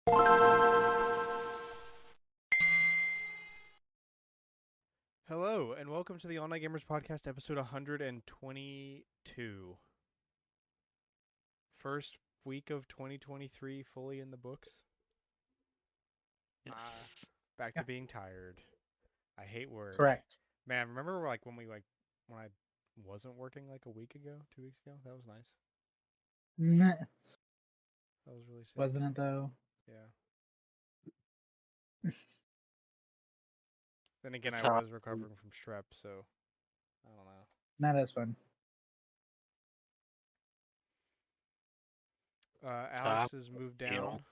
Hello, and welcome to the All Night Gamers Podcast, episode 122. First week of 2023 fully in the books. Yes. Back Yeah. to being tired. I hate work. Correct. Man, remember when I wasn't working like a week ago, 2 weeks ago? That was nice. Meh, That was really sick. wasn't it though? Yeah. Then again, That's I how- was recovering from strep, so I don't know. Not as fun. Alex has moved feel. down.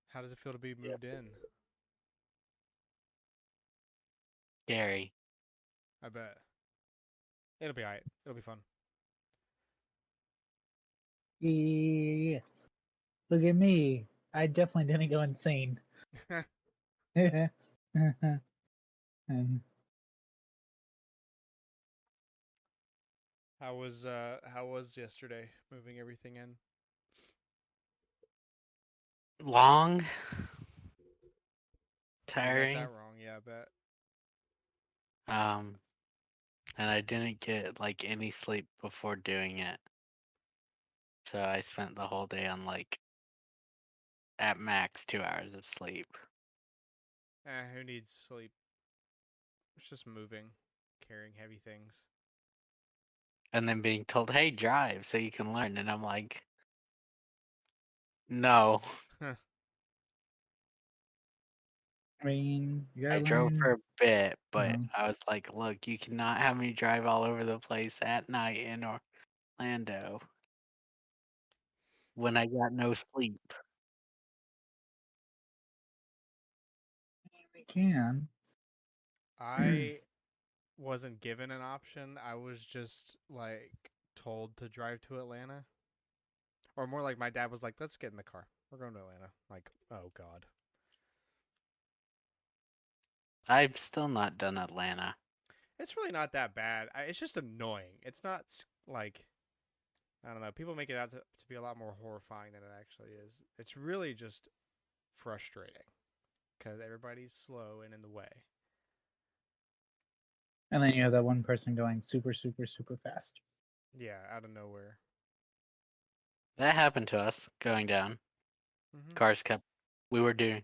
How does it feel to be moved in? Scary. I bet. It'll be alright. It'll be fun. Yeah. Look at me. I definitely didn't go insane. How was yesterday moving everything in? Long. You got Tiring. that wrong, yeah, I bet. And I didn't get like any sleep before doing it. So I spent the whole day on like at max 2 hours of sleep. Who needs sleep? It's just moving, carrying heavy things. And then being told, hey, drive so you can learn. And I'm like, no. I mean, you I gotta drove learn. for a bit, but Mhm. I was like, look, you cannot have me drive all over the place at night in Orlando when I got no sleep. We can. I wasn't given an option. I was just like told to drive to Atlanta. Or more like my dad was like, let's get in the car. We're going to Atlanta. Like, oh god. I've still not done Atlanta. It's really not that bad. It's just annoying. It's not like, I don't know. People make it out to be a lot more horrifying than it actually is. It's really just frustrating because everybody's slow and in the way. And then you have that one person going super, super, super fast. Yeah, out of nowhere. That happened to us going down. Mm-hmm. Cars kept. We were doing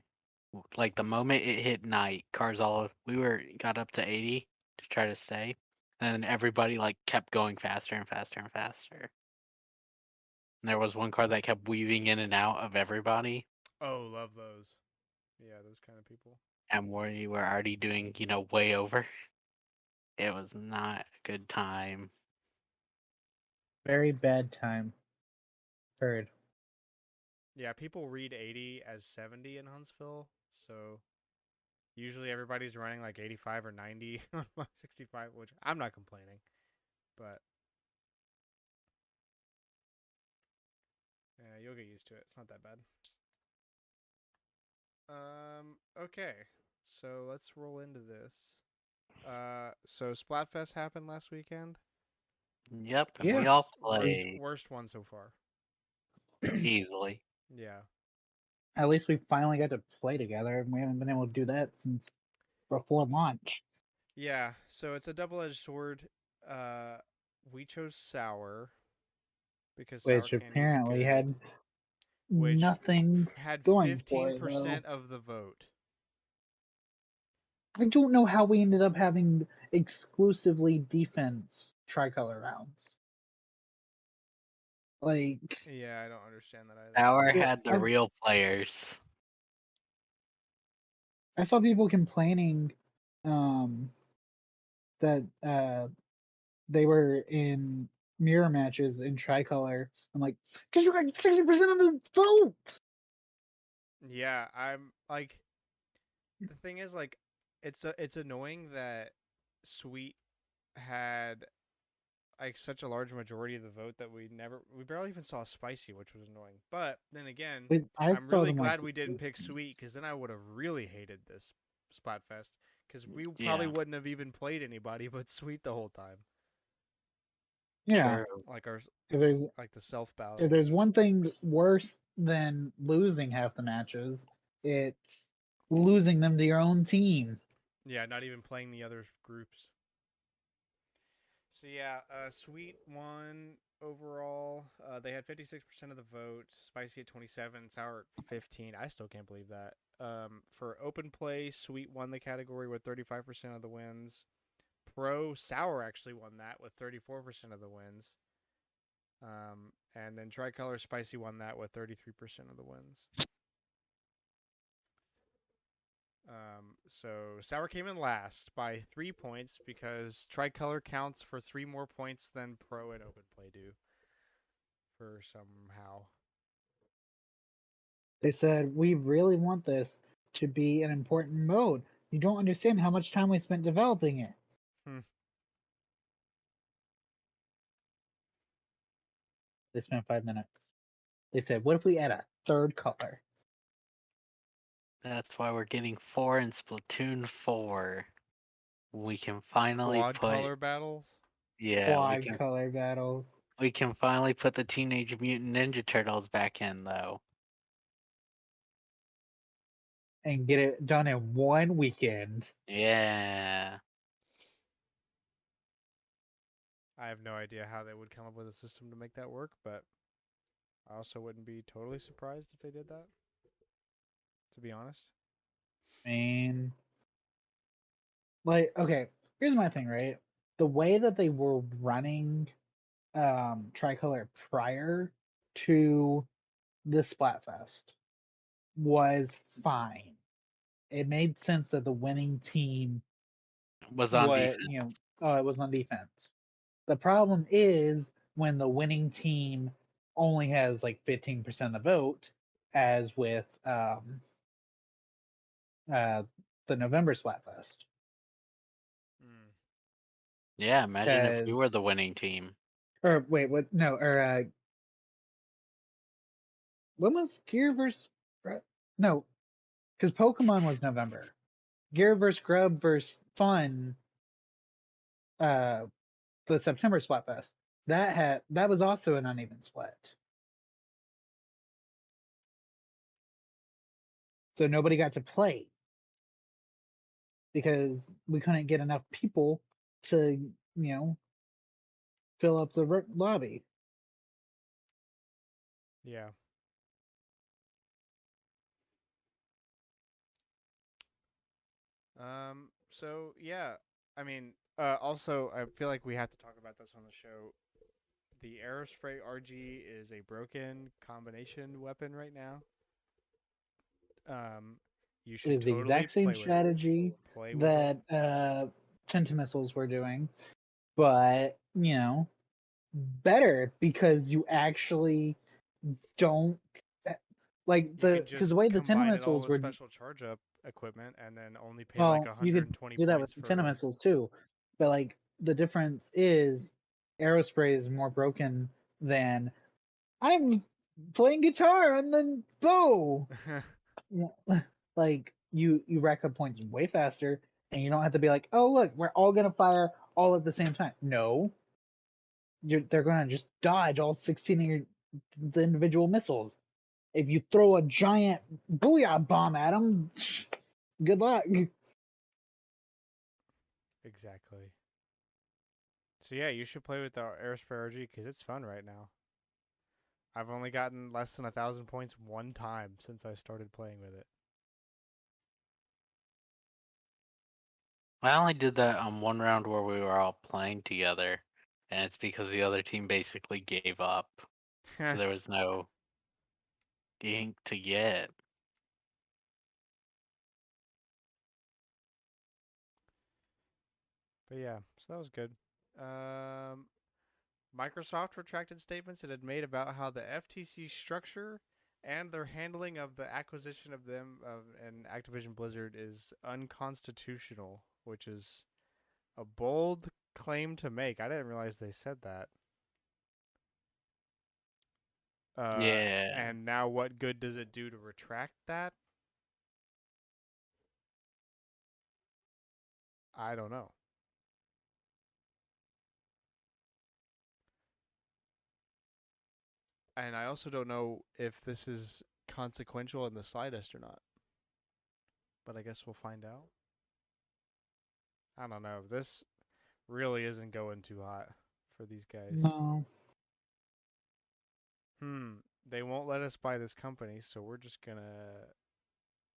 like the moment it hit night, cars all got up to 80 to try to stay, and then everybody like kept going faster and faster and faster. And there was one car that kept weaving in and out of everybody, Oh, love those. Yeah, those kind of people. and we were already doing way over. It was not a good time. Very bad time. Heard. Yeah, people read 80 as 70 in Huntsville, so usually everybody's running like 85 or 90 on 65, which I'm not complaining, but yeah, you'll get used to it. It's not that bad. Okay, so let's roll into this. So Splatfest happened last weekend. Yep, and we all played Worst one so far. easily. Yeah. At least we finally got to play together, and we haven't been able to do that since before launch. Yeah, so it's a double-edged sword. We chose sour because sour Which candy is apparently good, had which nothing had going for it, though. 15% of the vote. I don't know how we ended up having exclusively defense tricolor rounds. Like, Yeah, I don't understand that either. Tower Well, had the real players. I saw people complaining that they were in mirror matches in tricolor. I'm like, because you got 60% of the vote. Yeah, I'm like, the thing is like, it's annoying that Sweet had like such a large majority of the vote that we barely even saw Spicy, which was annoying. But then again, I'm really glad we didn't pick Sweet because then I would have really hated this Splatfest because we probably wouldn't have even played anybody but Sweet the whole time. Yeah, True. Like our if like the self battles. there's one thing worse than losing half the matches, it's losing them to your own team. Yeah, not even playing the other groups. So yeah, Sweet won overall. They had 56% of the vote. Spicy at 27, Sour at 15. I still can't believe that. For open play, Sweet won the category with 35% of the wins. Pro Sour actually won that with 34% of the wins. And then Tricolor Spicy won that with 33% of the wins. So Sour came in last by 3 points because Tricolor counts for 3 more points than Pro and Open Play do. For somehow. They said, we really want this to be an important mode. You don't understand how much time we spent developing it. Hmm. They spent 5 minutes. They said, what if we add a third color? That's why we're getting 4 in Splatoon 4. We can finally Quad put color battles. yeah, Quad color battles. we can finally put the Teenage Mutant Ninja Turtles back in though. And get it done in one weekend. Yeah. I have no idea how they would come up with a system to make that work, but I also wouldn't be totally surprised if they did that. To be honest. I mean, like, okay, here's my thing, right? The way that they were running Tricolor prior to the Splatfest was fine. It made sense that the winning team Was on was, defense. it was on defense. The problem is when the winning team only has like 15% of the vote, as with uh, the November Splatfest. Mm. Yeah, imagine if we Because, were the winning team. or wait, what? No, or when was Gear versus? No, because Pokemon was November. Gear versus Grub versus Fun, uh, the September Splatfest. That was also an uneven split. So nobody got to play because we couldn't get enough people to, fill up the lobby. Yeah. So yeah, I mean, also I feel like we have to talk about this on the show. The Aerospray RG is a broken combination weapon right now. Um, you It should is the totally exact same play with it. strategy Play with it. that Tentamissiles were doing, but better because you actually don't like You can because the just way the combine it all Tentamissiles with were. special charge up equipment and then only pay like Well, you could 120 do that with points the for. Tentamissiles too, but like the difference is Aerospray is more broken than I'm playing guitar and then bow. Yeah, like you rack up points way faster, and you don't have to be like, oh look, we're all gonna fire all at the same time. No, they're gonna just dodge all 16 of the individual missiles. If you throw a giant booyah bomb at them, good luck. Exactly. So yeah, you should play with the Aerospray RG because it's fun right now. I've only gotten less than 1,000 points one time since I started playing with it. I only did that on one round where we were all playing together, and it's because the other team basically gave up. So there was no ink to get. But yeah, so that was good. Microsoft retracted statements it had made about how the FTC structure and their handling of the acquisition of them and Activision Blizzard is unconstitutional, which is a bold claim to make. I didn't realize they said that. Yeah. And now what good does it do to retract that? I don't know. And I also don't know if this is consequential in the slightest or not. but I guess we'll find out. I don't know. This really isn't going too hot for these guys. No. They won't let us buy this company, so we're just gonna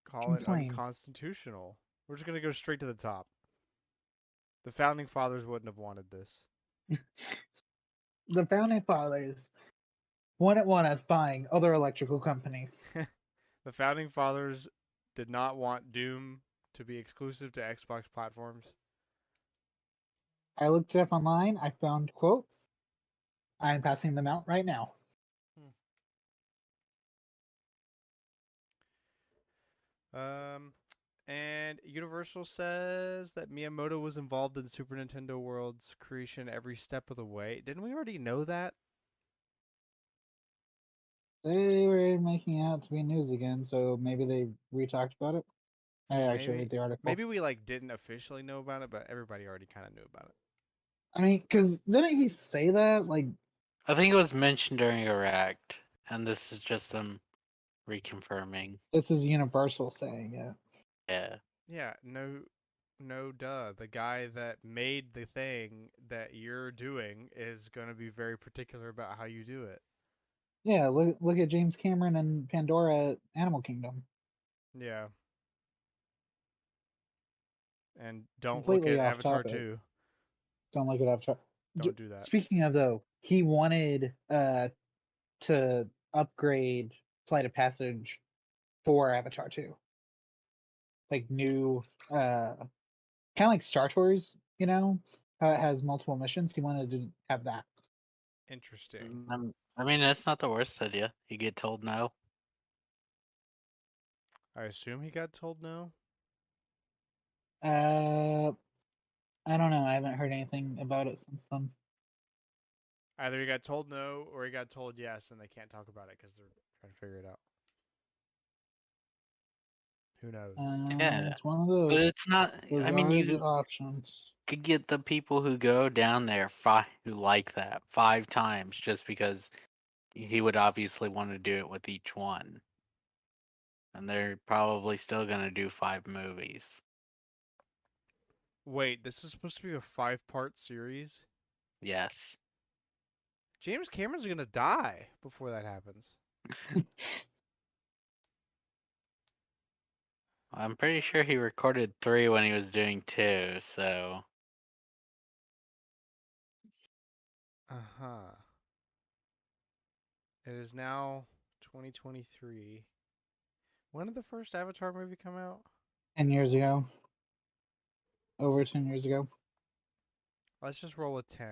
call it Complain. unconstitutional. We're just gonna go straight to the top. The founding fathers wouldn't have wanted this. The founding fathers wouldn't want us buying other electrical companies. The founding fathers did not want Doom to be exclusive to Xbox platforms. I looked it up online. I found quotes. I'm passing them out right now. And Universal says that Miyamoto was involved in Super Nintendo World's creation every step of the way. Didn't we already know that? They were making it out to be news again, so maybe they re-talked about it. I actually read the article. Maybe we like didn't officially know about it, but everybody already kind of knew about it. I mean, because didn't he say that? Like, I think it was mentioned during Iraq, and this is just them reconfirming. this is Universal saying it. Yeah. Yeah, no duh. The guy that made the thing that you're doing is going to be very particular about how you do it. Yeah, look at James Cameron and Pandora at Animal Kingdom. Yeah. And don't look Completely at off Avatar topic. 2. Don't look it up. Don't do that. Speaking of though, he wanted to upgrade Flight of Passage for Avatar 2. Like new kind of like Star Tours, you know, how it has multiple missions. He wanted to have that. Interesting. I mean, that's not the worst idea. You get told no. I assume he got told no. I don't know. I haven't heard anything about it since then. Either he got told no or he got told yes, and they can't talk about it because they're trying to figure it out. Who knows? Yeah, It's one of those. but it's not. Those I mean, are the you options. could get the people who go down there who like that 5 times just because he would obviously want to do it with each one, and they're probably still gonna do 5 movies. Wait, this is supposed to be a 5-part series? Yes. James Cameron's going to die before that happens. I'm pretty sure he recorded 3 when he was doing 2, so Uh-huh. It is now 2023. When did the first Avatar movie come out? 10 years ago. Over 10 years ago. Let's just roll with 10.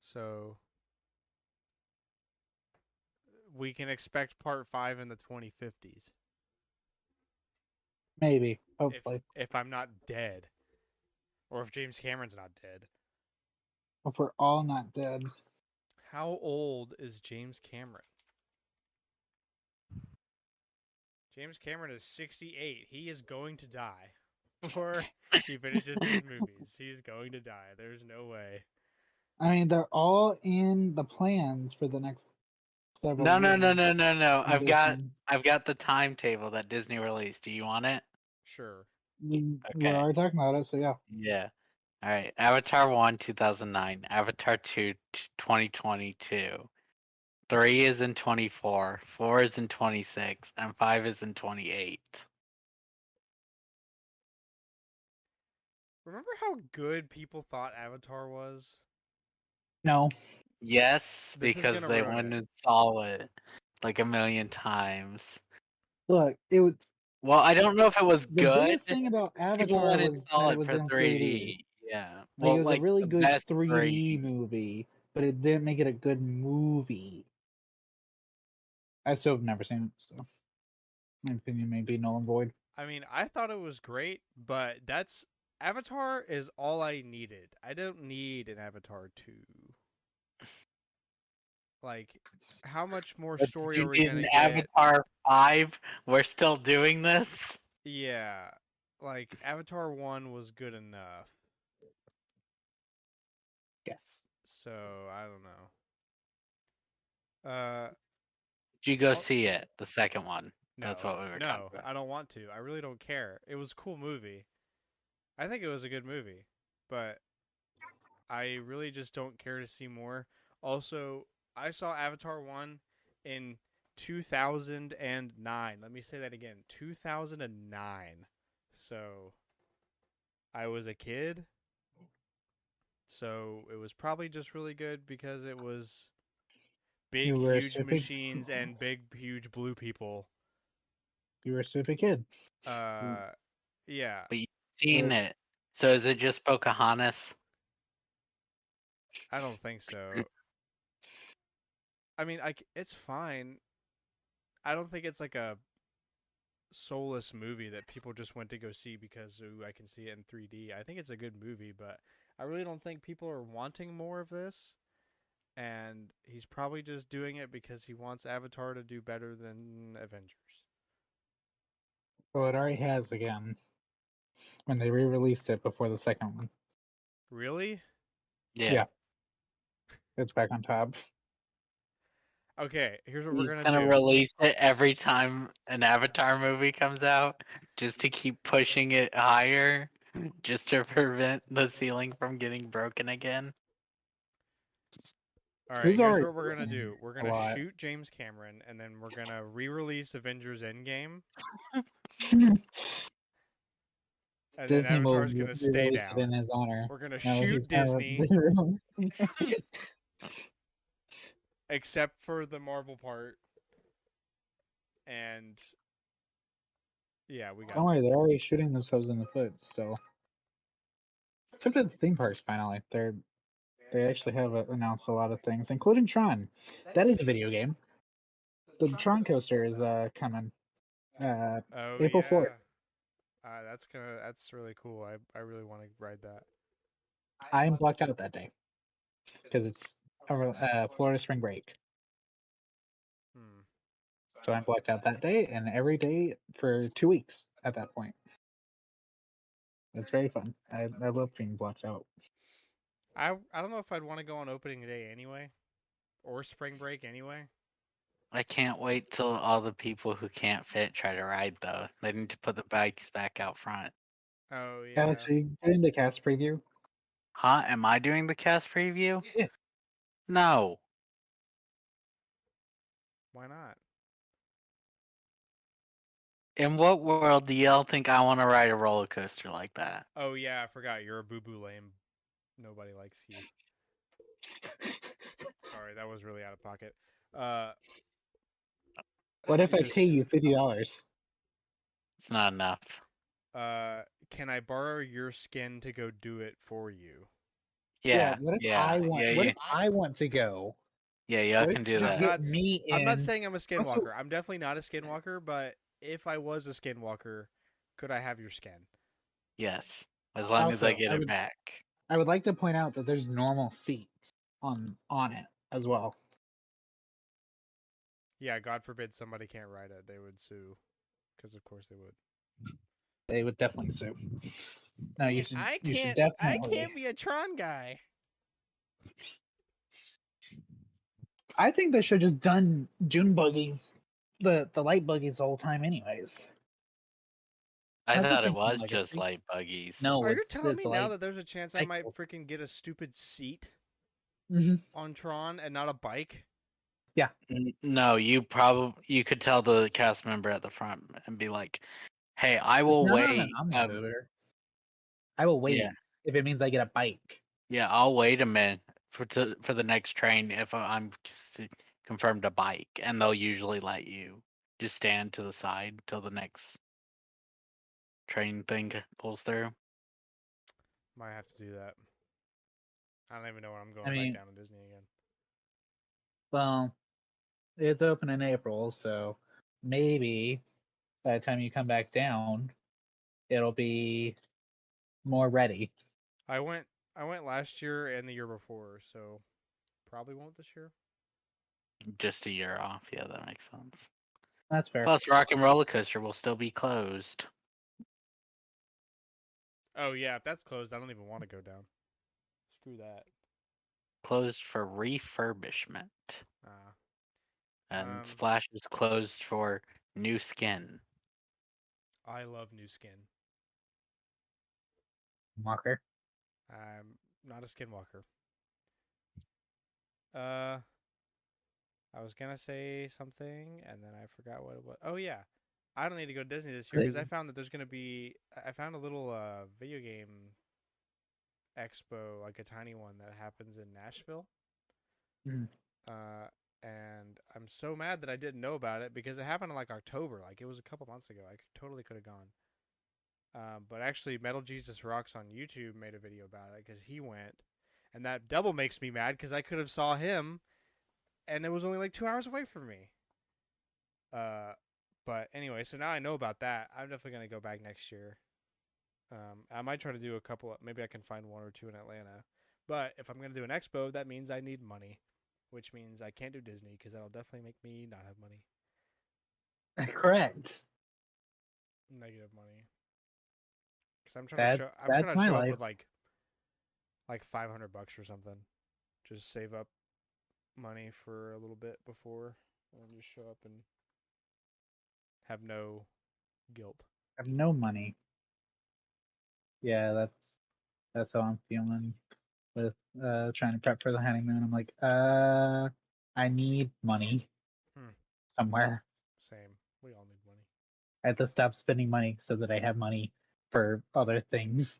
So we can expect part 5 in the 2050s. Maybe. Hopefully. If I'm not dead. Or if James Cameron's not dead. If we're all not dead. How old is James Cameron? James Cameron is 68. He is going to die before he finishes these movies. He's going to die. There's no way. I mean, they're all in the plans for the next several no. years. I've got the timetable that Disney released. Do you want it? Sure. We're already talking about it, so yeah. Yeah. All right. Avatar 1, 2009. Avatar 2, 2022. 3 is in 24. 4 is in 26. And 5 is in 28. Remember how good people thought Avatar was? No. Yes, This is because gonna they ruin went it. and saw it like a million times. Look, it was Well, I don't know if it was the good. biggest thing about People Avatar went and was that saw it it was for in 3D. 3D. Yeah. Like, it Well, was a like really the good best 3D 3D. movie, but it didn't make it a good movie. I still have never seen it, so my opinion may be null and void. I mean, I thought it was great, but that's Avatar is all I needed. I don't need an Avatar 2. Like, how much more But story did are you we need gonna an get? Avatar 5? We're still doing this? Yeah, like Avatar 1 was good enough. Yes. So I don't know. Did you go Oh, see it? The second one. That's No, what we were talking no, about. I don't want to. I really don't care. It was a cool movie. I think it was a good movie, but I really just don't care to see more. Also, I saw Avatar 1 in 2009. Let me say that again, 2009. So I was a kid. So it was probably just really good because it was You big, were a huge stupid. machines and big, huge blue people. You were a stupid kid. Uh, yeah. But you've seen Or- it. So is it just Pocahontas? I don't think so. I mean, it's fine. I don't think it's like a soulless movie that people just went to go see because ooh, I can see it in 3D. I think it's a good movie, but I really don't think people are wanting more of this. And he's probably just doing it because he wants Avatar to do better than Avengers. Well, it already has again when they re-released it before the second one. Really? Yeah. Yeah, it's back on top. Okay, here's what we're He's gonna gonna do. release it every time an Avatar movie comes out, just to keep pushing it higher, just to prevent the ceiling from getting broken again. All right, Who's here's already what we're gonna broken do. We're a gonna lot? shoot James Cameron, and then we're gonna re-release Avengers Endgame, and then Disney will Avatar's gonna stay re-release it in down. his honor. We're gonna No, he's shoot gonna Disney, re-release. except for the Marvel part, and yeah, we got Don't worry, this. they're already shooting themselves in the foot. So, except for the theme parks, finally, they actually have announced a lot of things, including Tron. That is a video game. The Tron coaster is coming Oh April 4th. yeah, that's really cool. I really want to ride that. I am blocked out that day because it's Florida spring break. Hmm. So I'm blocked out that day and every day for 2 weeks at that point. It's very fun. I love being blocked out. I don't know if I'd want to go on opening day anyway, or spring break anyway. I can't wait till all the people who can't fit try to ride though. They need to put the bikes back out front. Oh yeah. Alex, are you doing the cast preview? Huh? Am I doing the cast preview? Yeah. No. Why not? In what world do y'all think I want to ride a roller coaster like that? Oh yeah, I forgot. You're a boo boo lame. Nobody likes you. Sorry, that was really out of pocket. Uh, What if I pay just you $50? It's not enough. can I borrow your skin to go do it for you? Yeah. Yeah, What if yeah, I want? yeah, What yeah, if I want to go? yeah. Y'all What if can you do just I'm that. get not. me I'm not in? saying I'm a Also, skinwalker. I'm definitely not a skinwalker. But if I was a skinwalker, could I have your skin? Yes, as long as I get I it would back. I would like to point out that there's normal seats on it as well. Yeah. God forbid somebody can't ride it. They would sue. Because of course they would. They would definitely sue. No, Man, I you should can't. I definitely. can't be a Tron guy. I think they should just done June buggies, the light buggies the whole time, anyways. I That's the thought it thing from was just Legacy. light buggies. No, Are you it's telling this me now light that there's a chance I might cycles. freaking get a stupid seat Hmm. on Tron and not a bike? Yeah, No, you could tell the cast member at the front and be like, "Hey, I it's will not on an wait. omnibooter. I will Yeah, wait if it means I get a bike. yeah, I'll wait a minute for the next train if I'm confirmed a bike, and they'll usually let you just stand to the side till the next train thing pulls through." Might have to do that. I don't even know when I'm I going back mean, down to Disney again. well, it's open in April, so maybe by the time you come back down, it'll be more ready. I went. I went last year and the year before, so probably won't this year. Just a year off. Yeah, that makes sense. That's fair. Plus, Rock and Roller Coaster will still be closed. Oh yeah, if that's closed, I don't even want to go down. Screw that. Closed for refurbishment. Ah. And Um. Splash is closed for New skin. I love new skin. Walker. I'm not a skinwalker. Uh, I was gonna say something and then I forgot what it was. Oh yeah, I don't need to go to Disney this year because I found that there's gonna be. I found a little video game expo, like a tiny one that happens in Nashville. Mhm. Uh, and I'm so mad that I didn't know about it because it happened in like October. Like it was a couple months ago. I totally could have gone. But actually, Metal Jesus Rocks on YouTube made a video about it because he went, and that double makes me mad because I could have saw him, and it was only like 2 hours away from me. Uh, but anyway, so now I know about that. I'm definitely gonna go back next year. I might try to do a couple. Maybe I can find one or two in Atlanta. But if I'm gonna do an expo, that means I need money, which means I can't do Disney because that'll definitely make me not have money. Correct. Negative money. Because I'm trying to That show. I'm that's trying to my show up life. with like $500 or something. Just save up money for a little bit before, and just show up and have no guilt. I have no money. Yeah, that's how I'm feeling with trying to prep for the honeymoon. I'm like, I need money Hmm. somewhere. Same. We all need money. I have to stop spending money so that I have money for other things.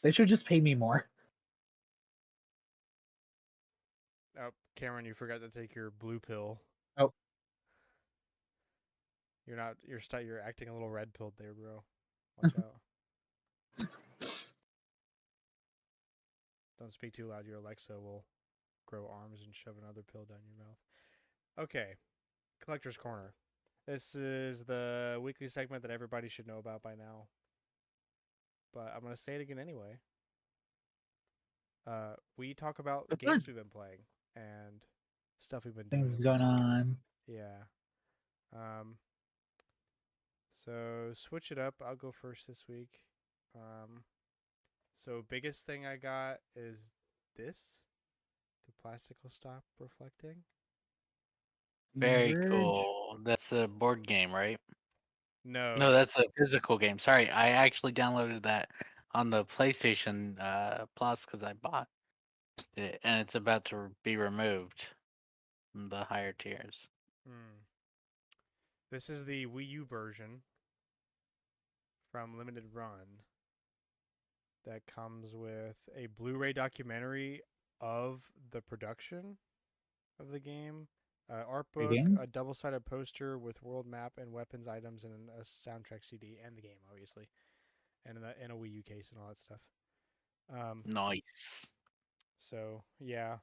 They should just pay me more. Oh, Cameron, you forgot to take your blue pill. Oh, You're not. You're acting a little red pilled there, bro. Watch out. Don't speak too loud. Your Alexa will grow arms and shove another pill down your mouth. Okay, Collector's Corner. This is the weekly segment that everybody should know about by now. But I'm gonna say it again anyway. We talk about that's games good. we've been playing and stuff we've been Things doing. going on. Yeah. Um. So switch it up. I'll go first this week. Um. So biggest thing I got is this. The plastic will stop reflecting. Very Merge. cool. That's a board game, right? No, No. that's a physical game. Sorry, I actually downloaded that on the PlayStation Plus because I bought it, and it's about to be removed from the higher tiers. Hmm. This is the Wii U version from Limited Run that comes with a Blu-ray documentary of the production of the game, art book, Reading. a double-sided poster with world map and weapons items, and a soundtrack CD, and the game, obviously, and a Wii U case and all that stuff. Um, Nice. so yeah,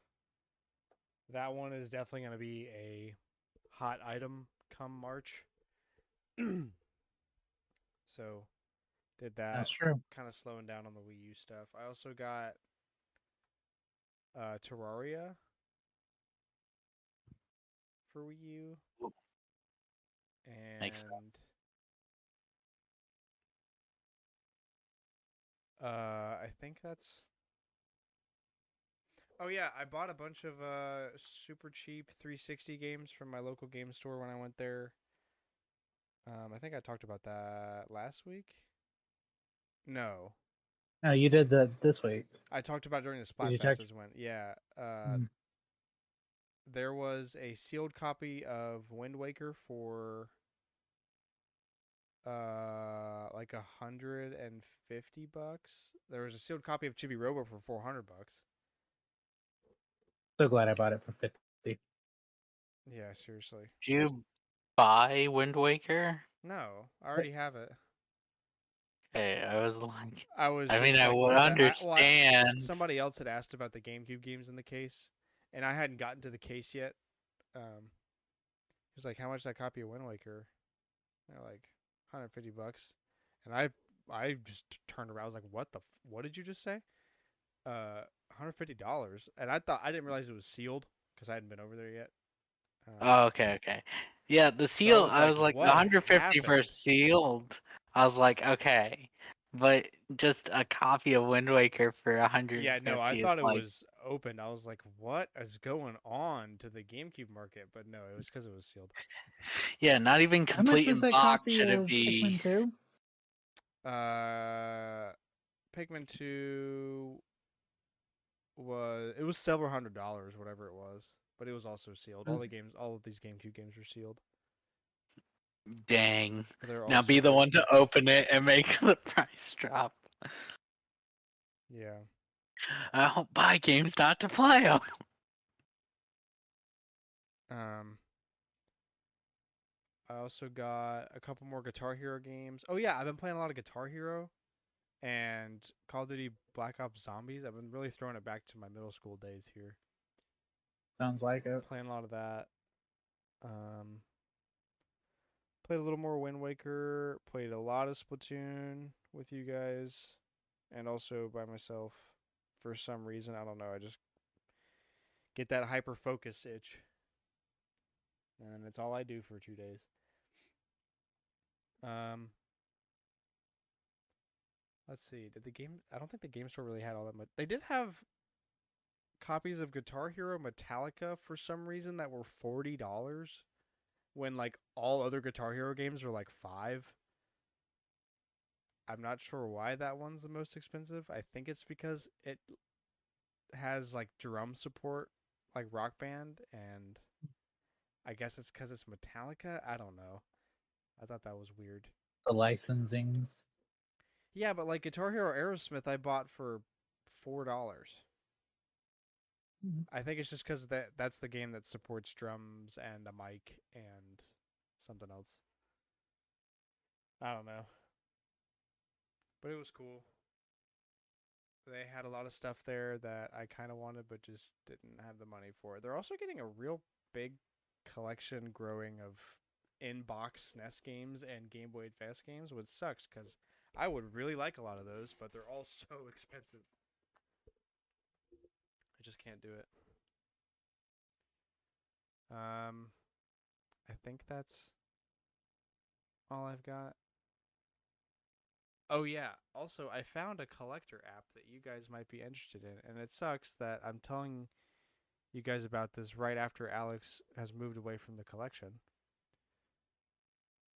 that one is definitely going to be a hot item come March. So did that, That's true. kind of slowing down on the Wii U stuff. I also got Terraria for Wii U, Ooh, makes sense. and I think that's. Oh yeah, I bought a bunch of super cheap 360 games from my local game store when I went there. I think I talked about that last week. No, No, you did that this week. I talked about it during the Did you Splatfest check? as when. Yeah, Mm. there was a sealed copy of Wind Waker for like $150. There was a sealed copy of Chibi Robo for $400. So glad I bought it for 50. Yeah, seriously. Did you buy Wind Waker? No, I already have it. Hey, I was like, I was I mean, just I like, would what the? understand. Somebody else had asked about the GameCube games in the case, and I hadn't gotten to the case yet. He was like, "How much that copy of Wind Waker?" And they're like, $150. And I just turned around. I was like, "What the? What did you just say?" $150. And I didn't realize it was sealed because I hadn't been over there yet. Oh, okay, okay. Yeah, the So I seal, was I like, was like, "What 150 for happened?" sealed. I was like, okay. But just a copy of Wind Waker for Yeah, no, I 150 is thought it like, was opened, I was like, "What is going on to the GameCube market?" But no, it was because it was sealed. Yeah, not even How much complete was in that box copy should it of be. Pikmin 2? Pikmin 2 was several $100s, whatever it was, but it was also sealed. All of these GameCube games were sealed, Dang. but they're all Now be the super one to expensive. open it and make the price drop. Yeah. I don't buy games not to play them. Um, I also got a couple more Guitar Hero games. Oh yeah, I've been playing a lot of Guitar Hero and Call of Duty Black Ops Zombies. I've been really throwing it back to my middle school days here. Sounds like it. Playing a lot of that. Um, Played a little more Wind Waker. Played a lot of Splatoon with you guys, and also by myself. For some reason, I don't know. I just get that hyper focus itch, and it's all I do for 2 days. Um, let's see. Did the game? I don't think the game store really had all that much. They did have copies of Guitar Hero Metallica for some reason that were $40 when like all other Guitar Hero games were like 5. I'm not sure why that one's the most expensive. I think it's because it has like drum support, like Rock Band, and I guess it's because it's Metallica. I don't know. I thought that was weird. The licensings. Yeah, but like Guitar Hero Aerosmith, I bought for $4. I think it's just because that's the game that supports drums and a mic and something else. I don't know, but it was cool. They had a lot of stuff there that I kind of wanted, but just didn't have the money for. They're also getting a real big collection growing of in-box SNES games and Game Boy Advance games, which sucks because I would really like a lot of those, but they're all so expensive. I just can't do it. Um, I think that's all I've got. Oh yeah. Also, I found a collector app that you guys might be interested in, and it sucks that I'm telling you guys about this right after Alex has moved away from the collection.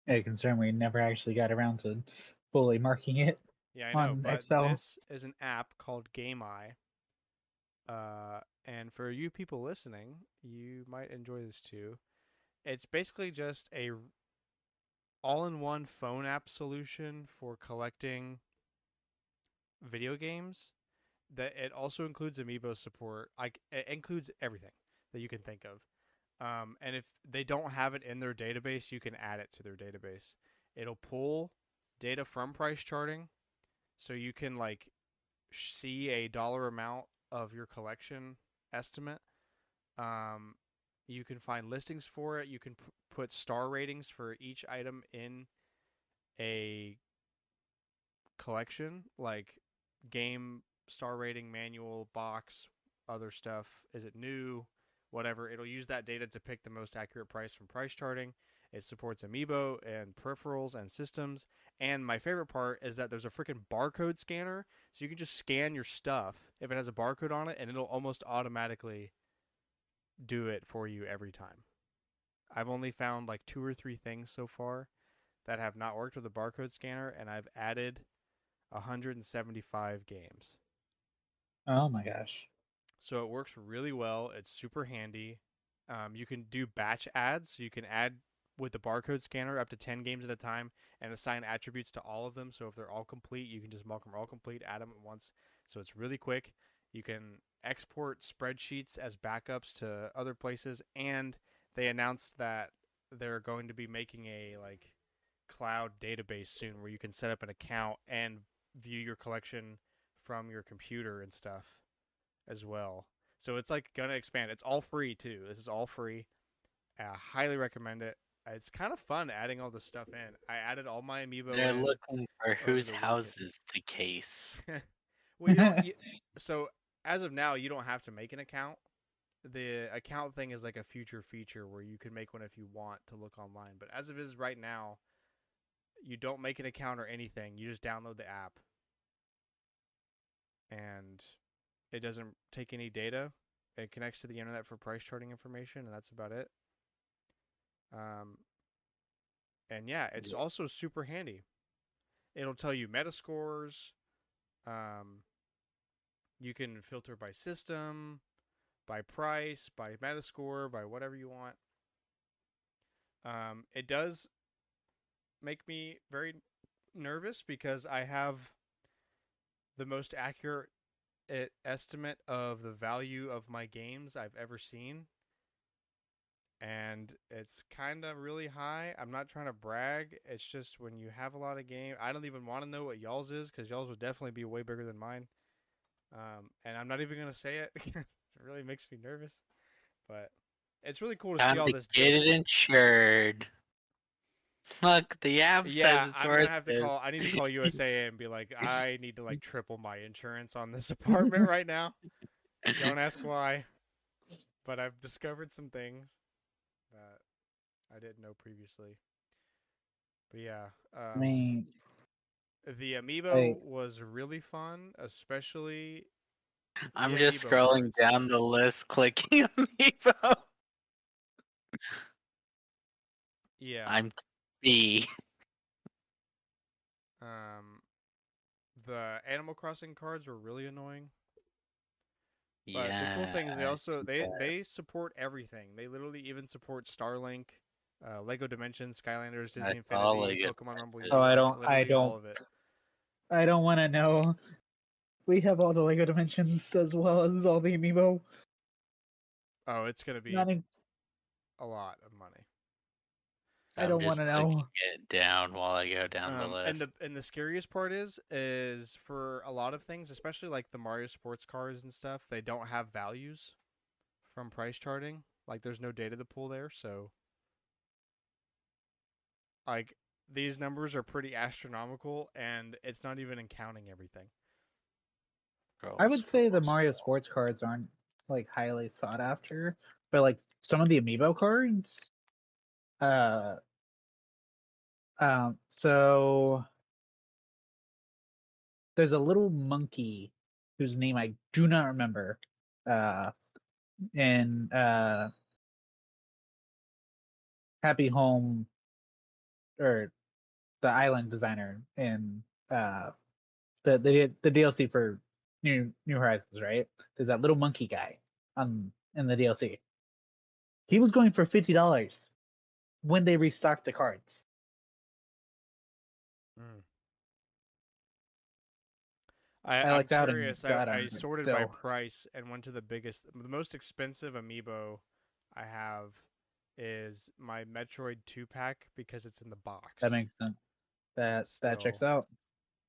A concern we never actually got around to fully marking it Yeah, I know, on but Excel. this is an app called Game Eye. And for you people listening, you might enjoy this too. It's basically just a all-in-one phone app solution for collecting video games. That it also includes amiibo support. Like it includes everything that you can think of. And if they don't have it in their database, you can add it to their database. It'll pull data from price charting, so you can like see a dollar amount of your collection estimate. Um, you can find listings for it. You can put star ratings for each item in a collection, like game star rating, manual, box, other stuff. Is it new? Whatever. It'll use that data to pick the most accurate price from price charting. It supports amiibo and peripherals and systems. And my favorite part is that there's a freaking barcode scanner. So you can just scan your stuff if it has a barcode on it, and it'll almost automatically do it for you every time. I've only found like 2 or 3 things so far that have not worked with a barcode scanner, and I've added 175 games. Oh my gosh. So it works really well. It's super handy. You can do batch ads. So you can add with the barcode scanner up to 10 games at a time and assign attributes to all of them. So if they're all complete, you can just mark them all complete, add them at once. So it's really quick. You can export spreadsheets as backups to other places. And they announced that they're going to be making a like cloud database soon where you can set up an account and view your collection from your computer and stuff as well. So it's like gonna expand. It's all free too. This is all free. I highly recommend it. It's kind of fun adding all this stuff in. I added all my amiibo They're in looking for over whose the weekend. houses to case. Well, you don't. So as of now, you don't have to make an account. The account thing is like a future feature where you can make one if you want to look online. But as it is right now, you don't make an account or anything. You just download the app, and It doesn't take any data. It connects to the internet for price charting information, and that's about it. Um, and yeah, it's also super handy. It'll tell you meta scores. Um, you can filter by system, by price, by meta score, by whatever you want. It does make me very nervous because I have the most accurate estimate of the value of my games I've ever seen. And it's kind of really high. I'm not trying to brag. It's just when you have a lot of game, I don't even want to know what y'all's is because y'all's would definitely be way bigger than mine. And I'm not even gonna say it because it really makes me nervous. But it's really cool to see Time all to this get data. it insured. Look, the app says Yeah, it's I'm worth gonna have to this. call. I need to call USA and be like, I need to like triple my insurance on this apartment right now. Don't ask why, but I've discovered some things that I didn't know previously. But yeah, I mean, the like, amiibo was really fun, especially the I'm just amiibo scrolling cards. down the list, clicking Amiibo. Yeah. I'm B. Um, the Animal Crossing cards were really annoying. But the cool thing is they Yes. also they support everything. They literally even support Starlink, Lego Dimensions, Skylanders, I Disney saw Infinity, Lego Pokemon Rumble oh, U, I like don't, literally all of it. I don't want to know. We have all the Lego Dimensions as well as all the amiibo. Oh, it's gonna be Not in, a lot of money. I I'm don't want just to clicking know. it down while I go down the And list. the scariest part is for a lot of things, especially like the Mario sports cars and stuff, they don't have values from price charting. Like there's no data to pull there, so like these numbers are pretty astronomical, and it's not even in counting everything. I Scroll, would say the scroll, Mario scroll. sports cards aren't like highly sought after, but like some of the amiibo cards, uh, so there's a little monkey whose name I do not remember, uh, in Happy Home or the island designer in the DLC for New Horizons, right? There's that little monkey guy in the DLC. He was going for $50 when they restocked the cards. Mm. I I'm lucked out and curious. got I him, but sorted by still, price and went to the most expensive amiibo I have is my Metroid 2 pack because it's in the that box makes sense. That checks still.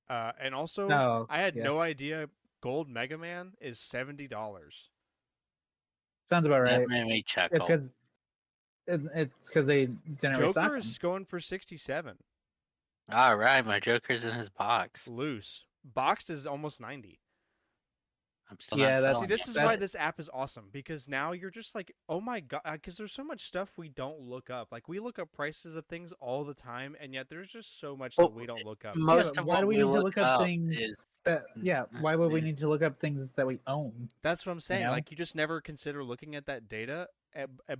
out. And also, No, I had yeah, no idea Gold Mega Man is $70. sounds about That right. made me It's chuckle. because it's because they didn't Joker restock them. is going for 67 All right, my Joker's in his box. loose. Boxed is almost 90. I'm still not Yeah, See, selling this it, is why but this app is awesome because now you're just like, oh my god, because there's so much stuff we don't look up. Like we look up prices of things all the time, and yet there's just so much that well, we don't look up. Yeah, most but of why do what we we need to look look up up things is that? Yeah, why would we need to look up things that we own? That's what I'm You saying. know, Like you just never consider looking at that data,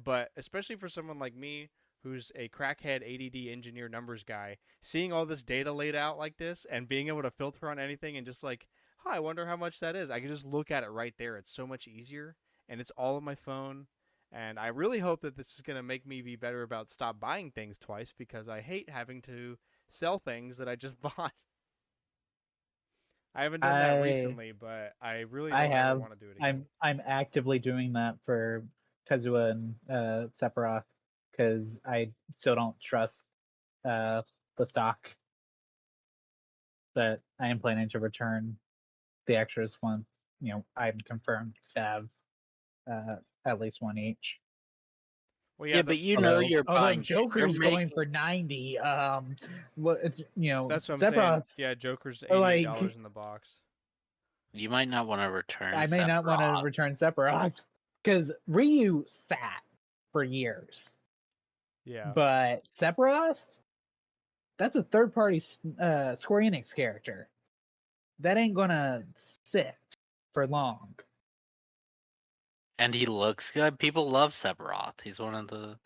but especially for someone like me who's a crackhead ADD engineer numbers guy, seeing all this data laid out like this and being able to filter on anything and just like, huh, I wonder how much that is. I can just look at it right there. It's so much easier, and it's all on my phone. And I really hope that this is going to make me be better about stop buying things twice because I hate having to sell things that I just bought. I haven't done that I recently, but I really I don't ever have. want to do it again. I'm actively doing that for Kazuha and Sephiroth because I still don't trust uh, the stock, but I am planning to return the extras once I'm confirmed to have at least one each. Well, yeah, yeah, the but you know Although you're although buying. You're Joker's going making. for 90, that's what I'm saying. Sephiroth Yeah, Joker's like $88 in the box. You might not want to return I may not want to Sephiroth. return Sephiroth because Ryu sat for years. Yeah. But Sephiroth, that's a third party Square Enix character. That ain't gonna sit for long. And he looks good. People love Sephiroth. He's one of the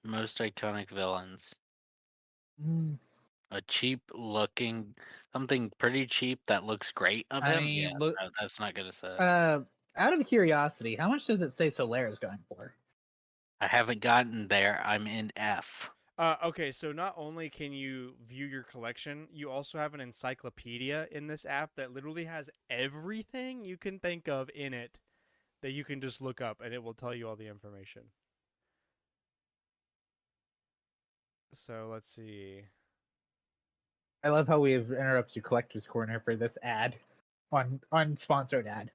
most iconic villains. Mm, A cheap looking, something pretty cheap that looks great of I him. Yeah, mean, look. that's not gonna say. Out of curiosity, how much does it say Solaire is going for? I haven't gotten there. I'm in F. Okay, so not only can you view your collection, you also have an encyclopedia in this app that literally has everything you can think of in it that you can just look up and it will tell you all the information. So let's see. I love how we've interrupted Collector's Corner for this ad, on sponsored ad.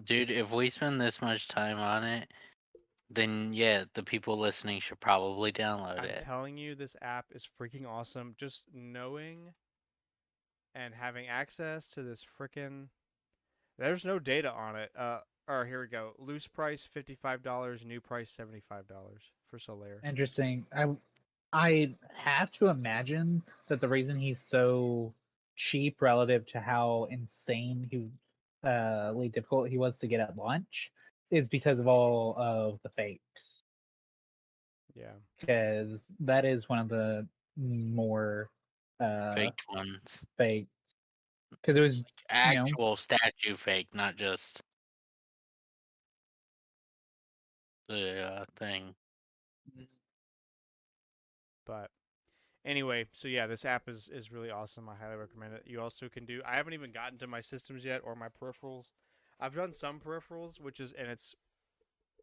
Dude, if we spend this much time on it, then yeah, the people listening should probably download I'm it. telling you, this app is freaking awesome. Just knowing and having access to this freaking. There's no data on it. Or here we go. Loose price $55, new price $75 for Solaire. Interesting. I have to imagine that the reason he's so cheap relative to how insanely difficult he was to get at launch is because of all of the fakes. Yeah. Because that is one of the more Faked ones. fake. Because it was, Actual statue fake, not just the thing. But anyway, so yeah, this app is really awesome. I highly recommend it. You also can do. I haven't even gotten to my systems yet or my peripherals. I've done some peripherals, and it's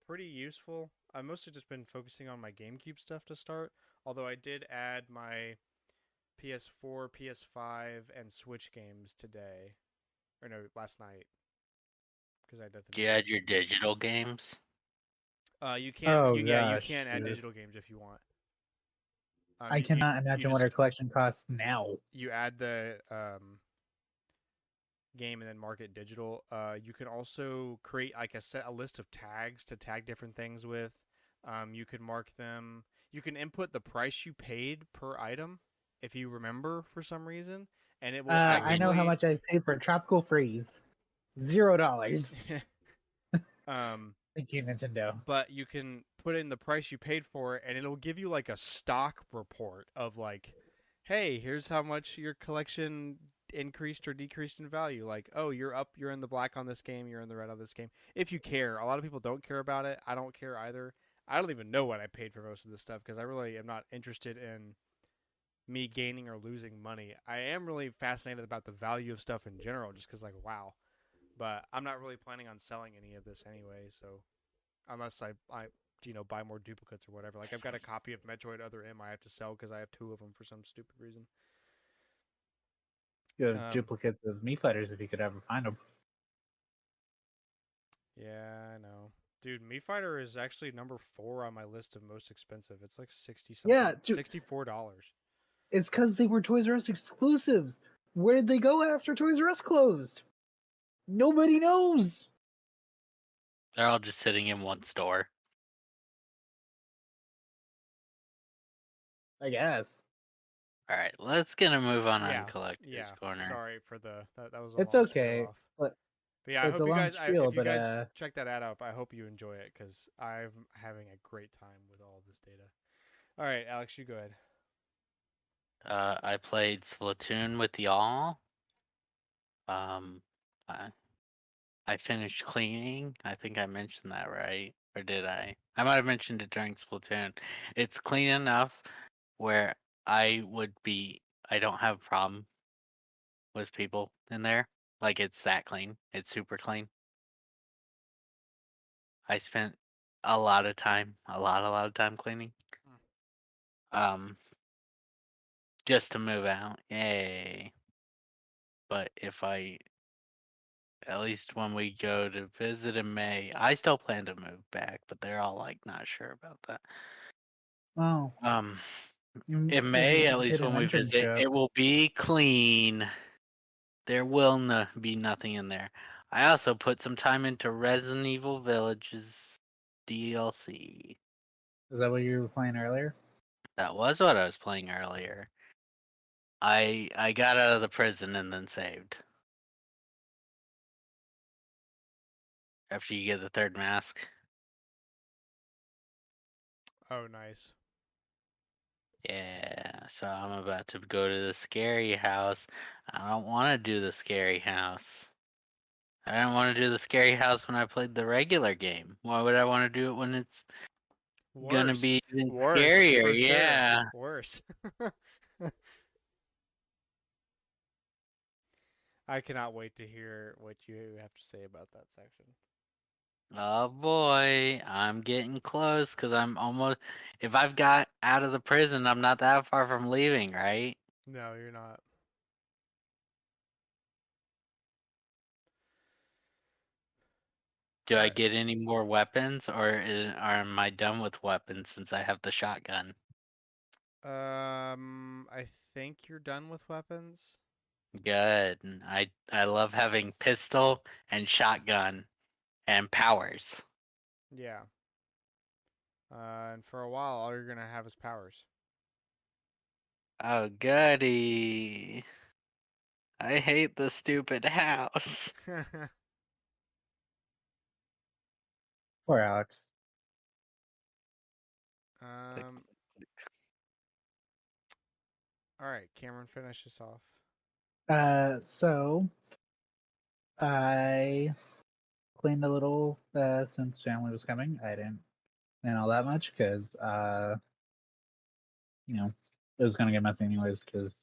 pretty useful. I've mostly just been focusing on my GameCube stuff to start. Although I did add my PS4, PS5, and Switch games today, or no, last night, because I did the Do you new add your digital games? You can oh you gosh, can add dude. digital games if you want. I cannot imagine what our collection costs now. you add the game and then mark it digital. You can also create like a list of tags to tag different things with. You can mark them. You can input the price you paid per item if you remember for some reason, and it will I know how actively. much I paid for Tropical Freeze. $0. um, Thank you, Nintendo. but you can put in the price you paid for it, and it'll give you like a stock report of like, hey, here's how much your collection increased or decreased in value. Like, oh, you're up, you're in the black on this game, you're in the red on this game. If you care, a lot of people don't care about it. I don't care either. I don't even know what I paid for most of this stuff because I really am not interested in me gaining or losing money. I am really fascinated about the value of stuff in general, just because like, wow. But I'm not really planning on selling any of this anyway, so unless I buy more duplicates or whatever. Like I've got a copy of Metroid Other M I have to sell because I have two of them for some stupid reason. You have duplicates of Mii Fighters if you could ever find them. Yeah, I know. Dude, Mii Fighter is actually number 4 on my list of most expensive. It's like 60 something. Yeah, dude, $64. it's because they were Toys R Us exclusives. Where did they go after Toys R Us closed? Nobody knows. They're all just sitting in one store. I guess. All right, let's get a move on Yeah. Collector's Corner. Sorry for that was a It's long spiel okay. off. But But yeah, I it's hope a you long guys spiel, if you but guys check that ad out, I hope you enjoy it cuz I'm having a great time with all this data. All right, Alex, you go ahead. I played Splatoon with y'all. I, I finished cleaning. I think I mentioned that, right? Or did I? I might have mentioned it during Splatoon. It's clean enough where I don't have a problem with people in there. Like it's that clean. It's super clean. I spent a lot of time, a lot of time cleaning. Um, just to move out. Yay. But at least when we go to visit in May, I still plan to move back, but they're all like not sure about that. oh, In maybe May, you at should least get when an we visit, internship. it will be clean. There will be nothing in there. I also put some time into Resident Evil Village's DLC. Is that what you were playing earlier? That was what I was playing earlier. I got out of the prison and then saved. after you get the third mask. Oh, nice. Yeah, so I'm about to go to the scary house. I don't want to do the scary house. I didn't want to do the scary house when I played the regular game. Why would I want to do it when it's gonna Worse. be even Worse, scarier? for sure. Yeah. Worse. I cannot wait to hear what you have to say about that section. Oh boy, I'm getting close because I'm almost. If I've got out of the prison, I'm not that far from leaving, right? No, you're not. Do I Alright. get any more weapons, or am I done with weapons since I have the shotgun? I think you're done with weapons. Good. I love having pistol and shotgun and powers. Yeah. And for a while, all you're gonna have is powers. Oh goody! I hate the stupid house. Poor Alex. Click, um. click. All right, Cameron, finish this off. So I cleaned a little since family was coming. I didn't clean all that much because it was gonna get messy anyways because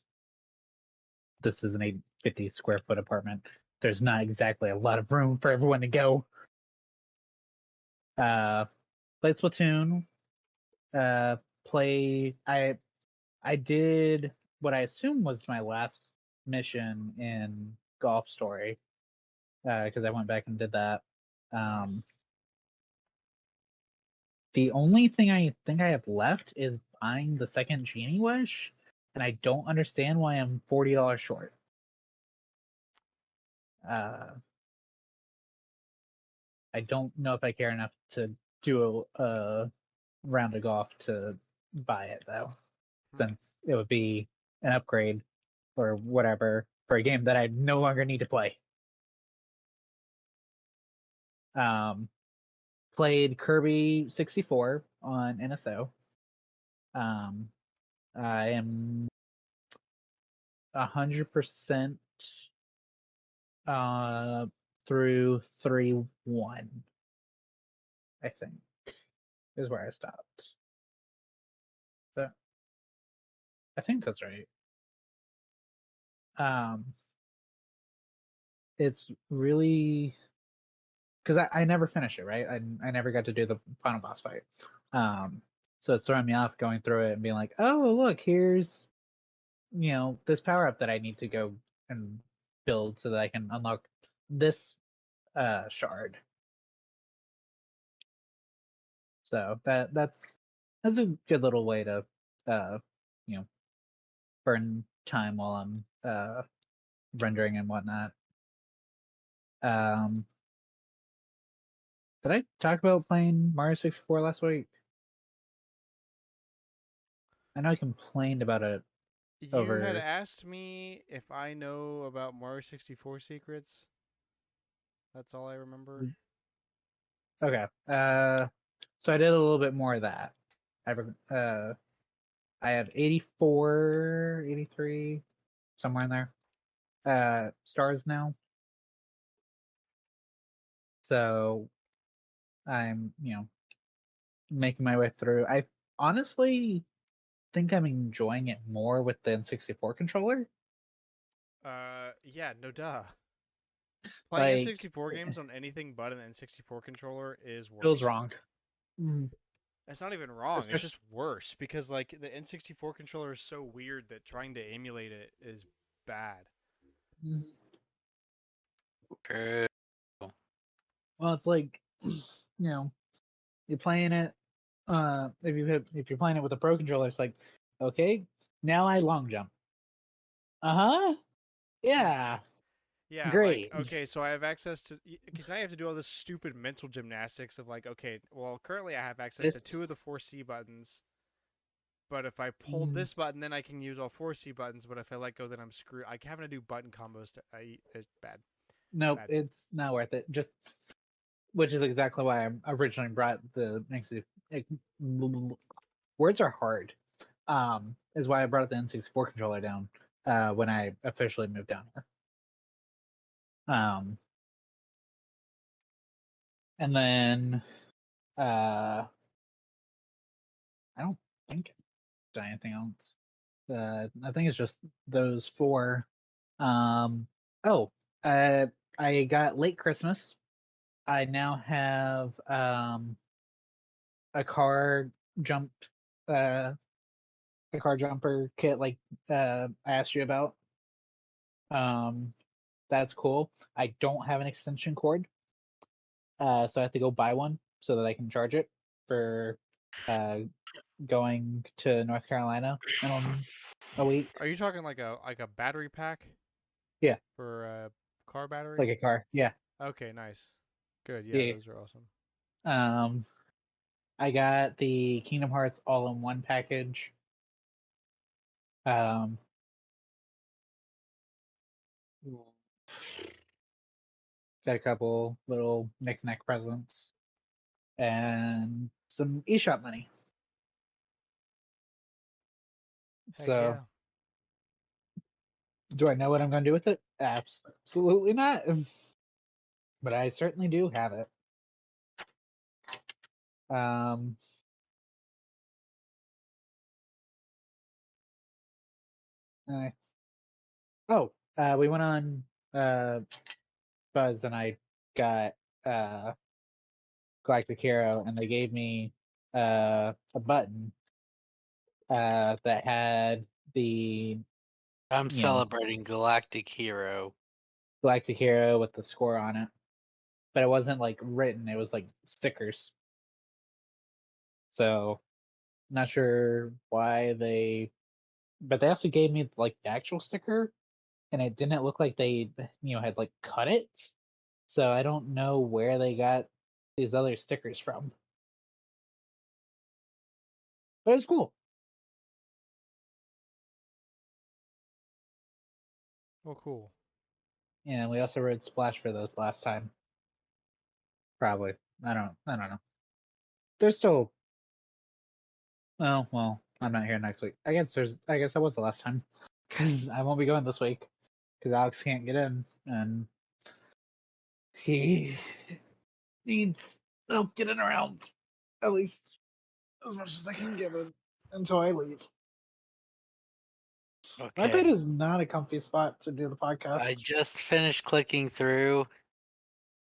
this is an 850 square foot apartment. There's not exactly a lot of room for everyone to go. Uh, played Splatoon. Play. I did what I assume was my last mission in Golf Story because I went back and did that. Nice. The only thing I think I have left is buying the second Genie Wish, and I don't understand why I'm $40 short. Uh, I don't know if I care enough to do a round of golf to buy it though, Hmm. since it would be an upgrade or whatever for a game that I no longer need to play. Um, Played Kirby 64 on NSO. Um, I am 100% uh through 3-1, I think, is where I stopped. So I think that's right. Um, it's really because I never finished it, right? I never got to do the final boss fight. Um, so it's throwing me off going through it and being like, oh look, here's this power up that I need to go and build so that I can unlock this shard. So that's a good little way to uh you know burn time while I'm rendering and whatnot. Um, did I talk about playing Mario 64 last week? I know I complained about it You had over. asked me if I know about Mario 64 secrets. That's all I remember. Okay. So I did a little bit more of that. I have 84, 83, somewhere in there. Stars now. So I'm, making my way through. I honestly think I'm enjoying it more with the N64 controller. Yeah, no duh. Playing Like, N64 it games on anything but an N64 controller is feels worse. wrong. Mm, It's not even wrong. It's especially, just worse because like the N64 controller is so weird that trying to emulate it is bad. mm, True. well, it's like, you're playing it. If you're playing it with a pro controller, it's like, okay, now I long jump. Uh huh. Yeah. Yeah, like Great. okay, so I have access to because now you have to do all this stupid mental gymnastics of like, okay, well, currently I have access to This. two of the four C buttons, but if I pull Mm, this button, then I can use all four C buttons. But if I let go, then I'm screwed. Like having to do button combos to it's bad, nope, bad. it's not worth it. Just which is exactly why I originally brought the words are hard. Is why I brought the N64 controller down when I officially moved down here. And then I don't think there's anything else. I think it's just those four. Oh, I got late Christmas. I now have a car jump, uh, a car jumper kit like I asked you about. Um, that's cool. I don't have an extension cord, so I have to go buy one so that I can charge it for uh going to North Carolina in a week. Are you talking like a battery pack Yeah, for a car battery? like a car. Yeah, Okay, nice. Good. Yeah, yeah. those are awesome. Um, I got the Kingdom Hearts all-in-one package. Um, got a couple little knick-knack presents and some eShop money. Heck So, yeah. do I know what I'm going to do with it? Absolutely not. But I certainly do have it. Um, I- we went on. Buzz and I got Galactic Hero, and they gave me a button that had the I'm you know celebrating Galactic Hero. Galactic Hero with the score on it, but it wasn't like written; it was like stickers. So not sure why but they also gave me like the actual sticker, and it didn't look like they had like cut it. So I don't know where they got these other stickers from, but it was cool. Oh, cool. And we also rode Splash for those last time. Probably. I don't know. There's still well, I'm not here next week. I guess that was the last time. Because I won't be going this week. Because Alex can't get in and he needs help getting around. At least as much as I can give him until I leave. My bed Okay. is not a comfy spot to do the podcast. I just finished clicking through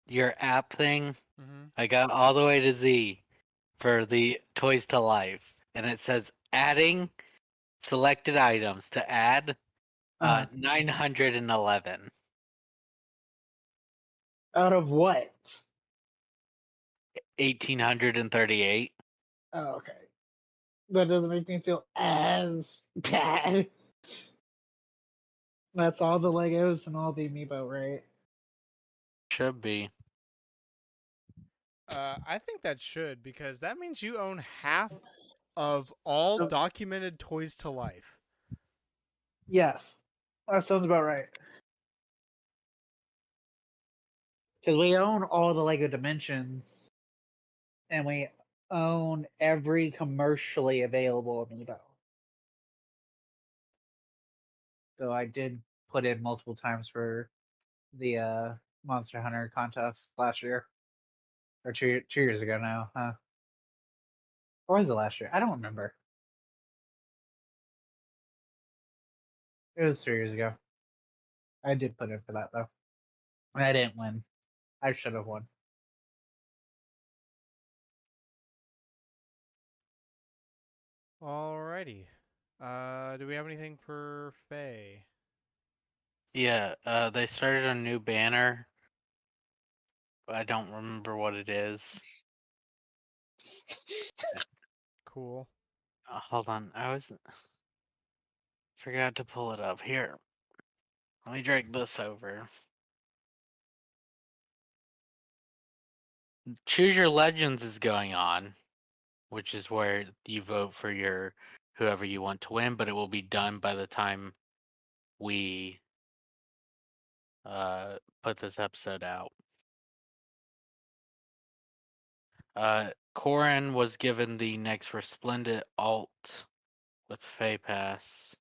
your app thing. Mm-hmm. I got all the way to Z for the Toys to Life, and it says adding selected items to add Uh 911. out of what? 1838. Oh, okay. That doesn't make me feel as bad. That's all the Legos and all the amiibo, right? Should be. I think that should because that means you own half of all documented Toys to Life. Yes, that sounds about right. Because we own all the Lego Dimensions, and we own every commercially available amiibo. So I did put in multiple times for the Monster Hunter contest last year, or 2 years ago now, huh? Or was it last year? I don't remember. It was 3 years ago. I did put in for that though. And I didn't win. I should have won. Alrighty. Do we have anything for Faye? Yeah, they started a new banner. I don't remember what it is. Cool. Hold on, I forgot to pull it up. Here, let me drag this over. Choose Your Legends is going on, which is where you vote for your whoever you want to win, but it will be done by the time we put this episode out. Corrin was given the next Resplendent alt with Fey Pass.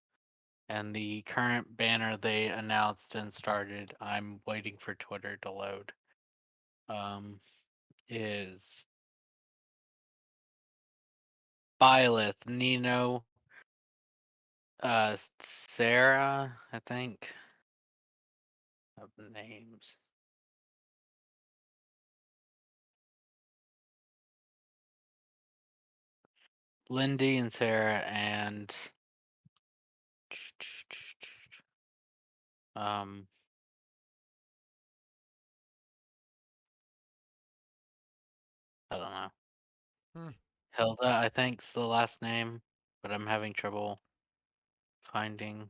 And the current banner they announced and started, I'm waiting for Twitter to load, is Byleth, Nino, Sarah, I think, of the names. Lindy and Sarah and I don't know. Hmm. Hilda, I think's the last name, but I'm having trouble finding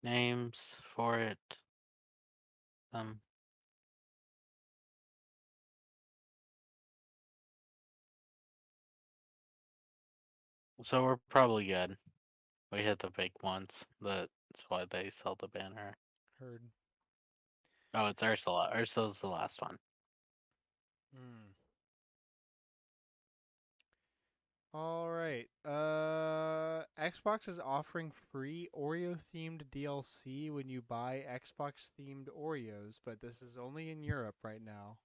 names for it. So we're probably good. We hit the big ones. That's why they sell the banner. Heard. Oh, it's Ursula. Ursula's the last one. Hmm. All right. Xbox is offering free Oreo themed DLC when you buy Xbox themed Oreos, but this is only in Europe right now.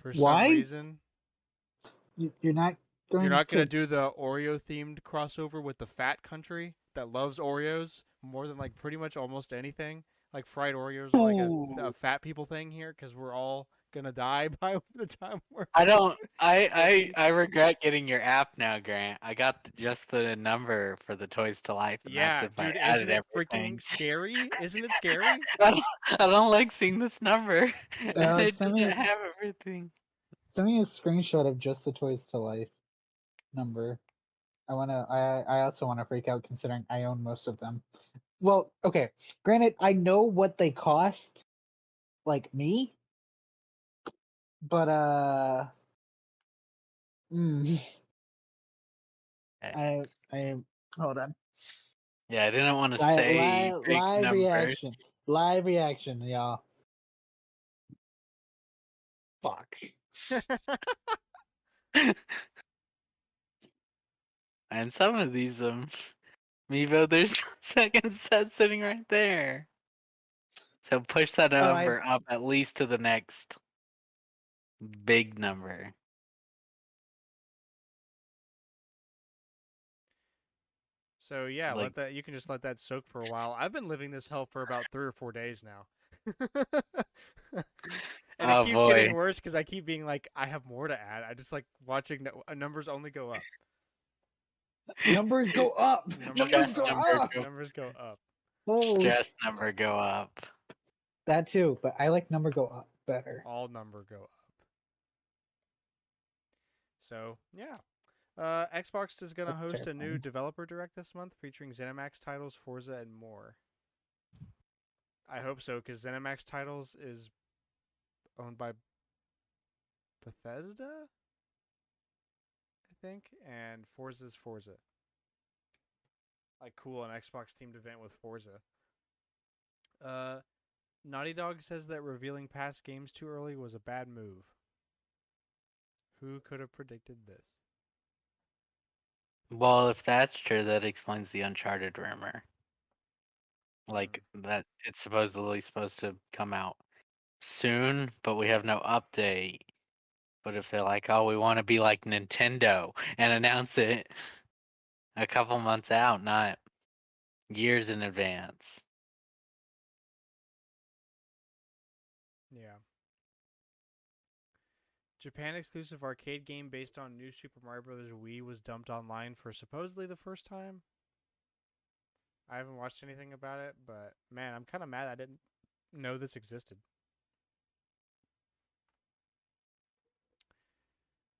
For some Why? reason, You're not you're going not gonna to. do the Oreo themed crossover with the fat country that loves Oreos more than like pretty much almost anything. Like fried Oreos are like a Oh, fat people thing here because we're all gonna die by the time we're I don't. 50. I regret getting your app now, Grant. I got just the number for the Toys to Life, and that's Yeah, if I dude, isn't added it freaking everything. scary? Isn't it scary? I don't like seeing this number, and it send doesn't me have everything. send me a screenshot of just the Toys to Life number. I also wanna freak out considering I own most of them. Well, okay. Granted, I know what they cost, like me, but mm, Okay. I hold on. Yeah, I didn't want to say big Live numbers. reaction. Live reaction, y'all. Fuck. And some of these, Mevo, there's second set sitting right there. So push that Oh, I number up at least to the next big number. So yeah, Like, let that you can just let that soak for a while. I've been living this hell for about 3 or 4 days now. And it oh keeps getting boy. worse cuz I keep being like I have more to add. I just like watching numbers only go up. numbers go up. Numbers go Numbers Stress go up. number up. go Numbers go up. Oh, stress number go up. that too, but I like number go up better. All number go up. So, yeah. Xbox is going to That's host a new terrifying. developer direct this month featuring ZeniMax titles, Forza, and more. I hope so, because ZeniMax titles is owned by Bethesda, I think, and Forza's Forza. Like, cool, an Xbox themed event with Forza. Uh, Naughty Dog says that revealing past games too early was a bad move. Who could have predicted this? Well, if that's true, that explains the Uncharted rumor. Like that it's supposedly supposed to come out soon, but we have no update. But if they're like, oh, we want to be like Nintendo and announce it a couple months out, not years in advance. Yeah. Japan exclusive arcade game based on new Super Mario Bros. Wii was dumped online for supposedly the first time. I haven't watched anything about it, but man, I'm kind of mad I didn't know this existed.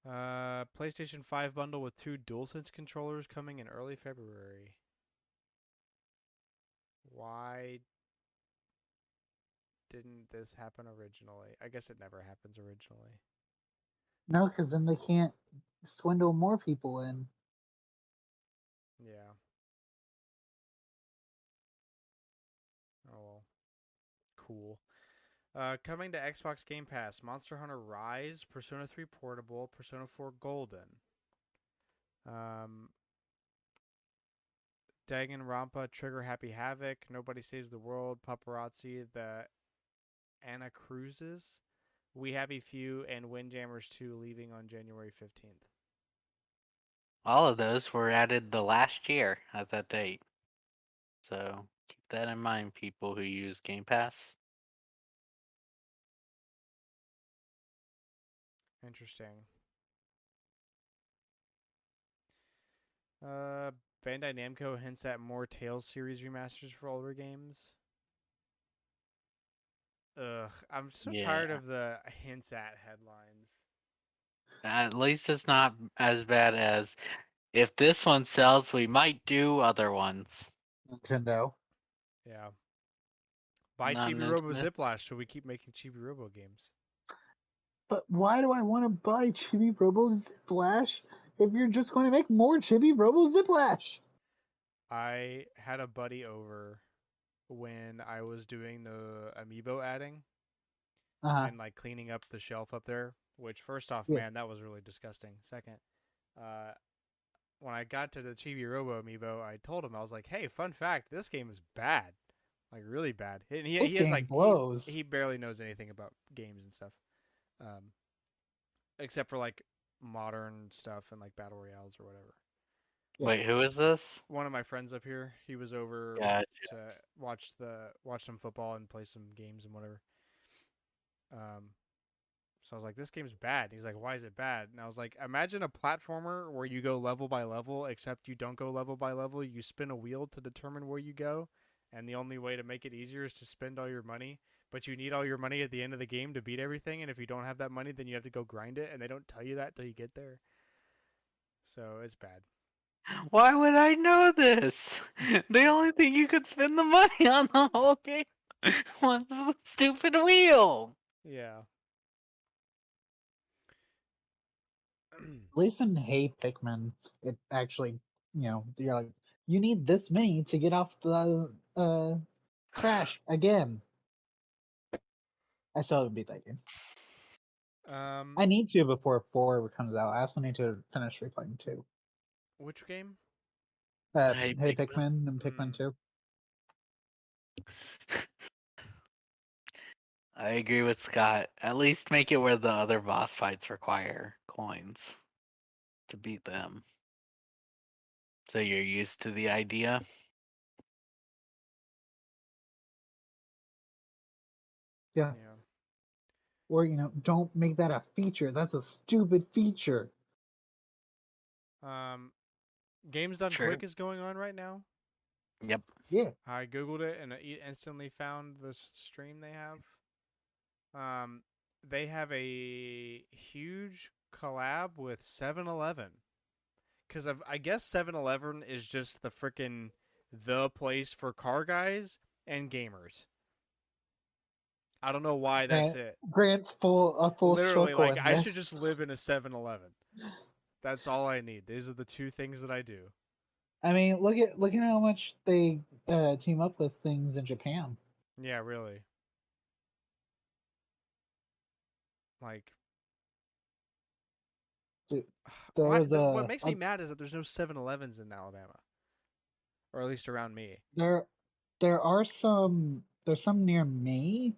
PlayStation 5 bundle with 2 DualSense controllers coming in early February. Why didn't this happen originally? I guess it never happens originally. No, because then they can't swindle more people in. Yeah. Oh well. Cool. Coming to Xbox Game Pass: Monster Hunter Rise, Persona 3 Portable, Persona 4 Golden. Um, Danganronpa, Trigger Happy Havoc, Nobody Saves the World, Paparazzi, The Anna Cruises, We Have a Few, and Windjammers 2 leaving on January 15th. All of those were added the last year at that date. So keep that in mind, people who use Game Pass. Interesting. Uh, Bandai Namco hints at more Tales series remasters for older games. Ugh, I'm so tired Yeah. of the hints at headlines. At least it's not as bad as if this one sells, we might do other ones. Nintendo. Yeah. Buy Not Chibi Robo Nintendo. Ziplash so we keep making Chibi Robo games. But why do I want to buy Chibi Robo Ziplash if you're just going to make more Chibi Robo Ziplash? I had a buddy over when I was doing the amiibo adding Uh-huh. and like cleaning up the shelf up there. Which, first off, Yeah. man, that was really disgusting. Second, uh, when I got to the Chibi Robo amiibo, I told him, I was like, "Hey, fun fact, this game is bad, like really bad." And This he has game like blows. he barely knows anything about games and stuff, um, except for like modern stuff and like battle royales or whatever. Yeah. Wait, who is this? One of my friends up here, he was over Gotcha. to watch some football and play some games and whatever. Um, so I was like, "This game's bad." He's like, "Why is it bad?" And I was like, "Imagine a platformer where you go level by level, except you don't go level by level. You spin a wheel to determine where you go, and the only way to make it easier is to spend all your money. But you need all your money at the end of the game to beat everything, and if you don't have that money, then you have to go grind it, and they don't tell you that till you get there. So it's bad." Why would I know this? The only thing you could spend the money on the whole game was the stupid wheel. Yeah. At least in Hey Pikmin, it actually, you're like, you need this many to get off the crash again. I still haven't beat that game. um, I need to before 4 comes out. I also need to finish replaying 2. which game? Hey, Hey Pikmin. Pikmin and Mm. Pikmin 2. I agree with Scott. At least make it where the other boss fights require coins to beat them. So you're used to the idea. Yeah. Yeah. Or, don't make that a feature. That's a stupid feature. Games Done True. Quick is going on right now. Yep. Yeah. I googled it and it instantly found the stream they have. They have a huge collab with 7-Eleven. Because I guess 7-Eleven is just the freaking the place for car guys and gamers. I don't know why that's Grant, it. Grant's a full Literally, circle like in I should this. just live in a 7-Eleven. That's all I need. These are the two things that I do. I mean, look at how much they team up with things in Japan. Yeah, really. Like, Dude, there was what makes me a mad is that there's no 7-Elevens in Alabama, or at least around me. there there are there's some near me,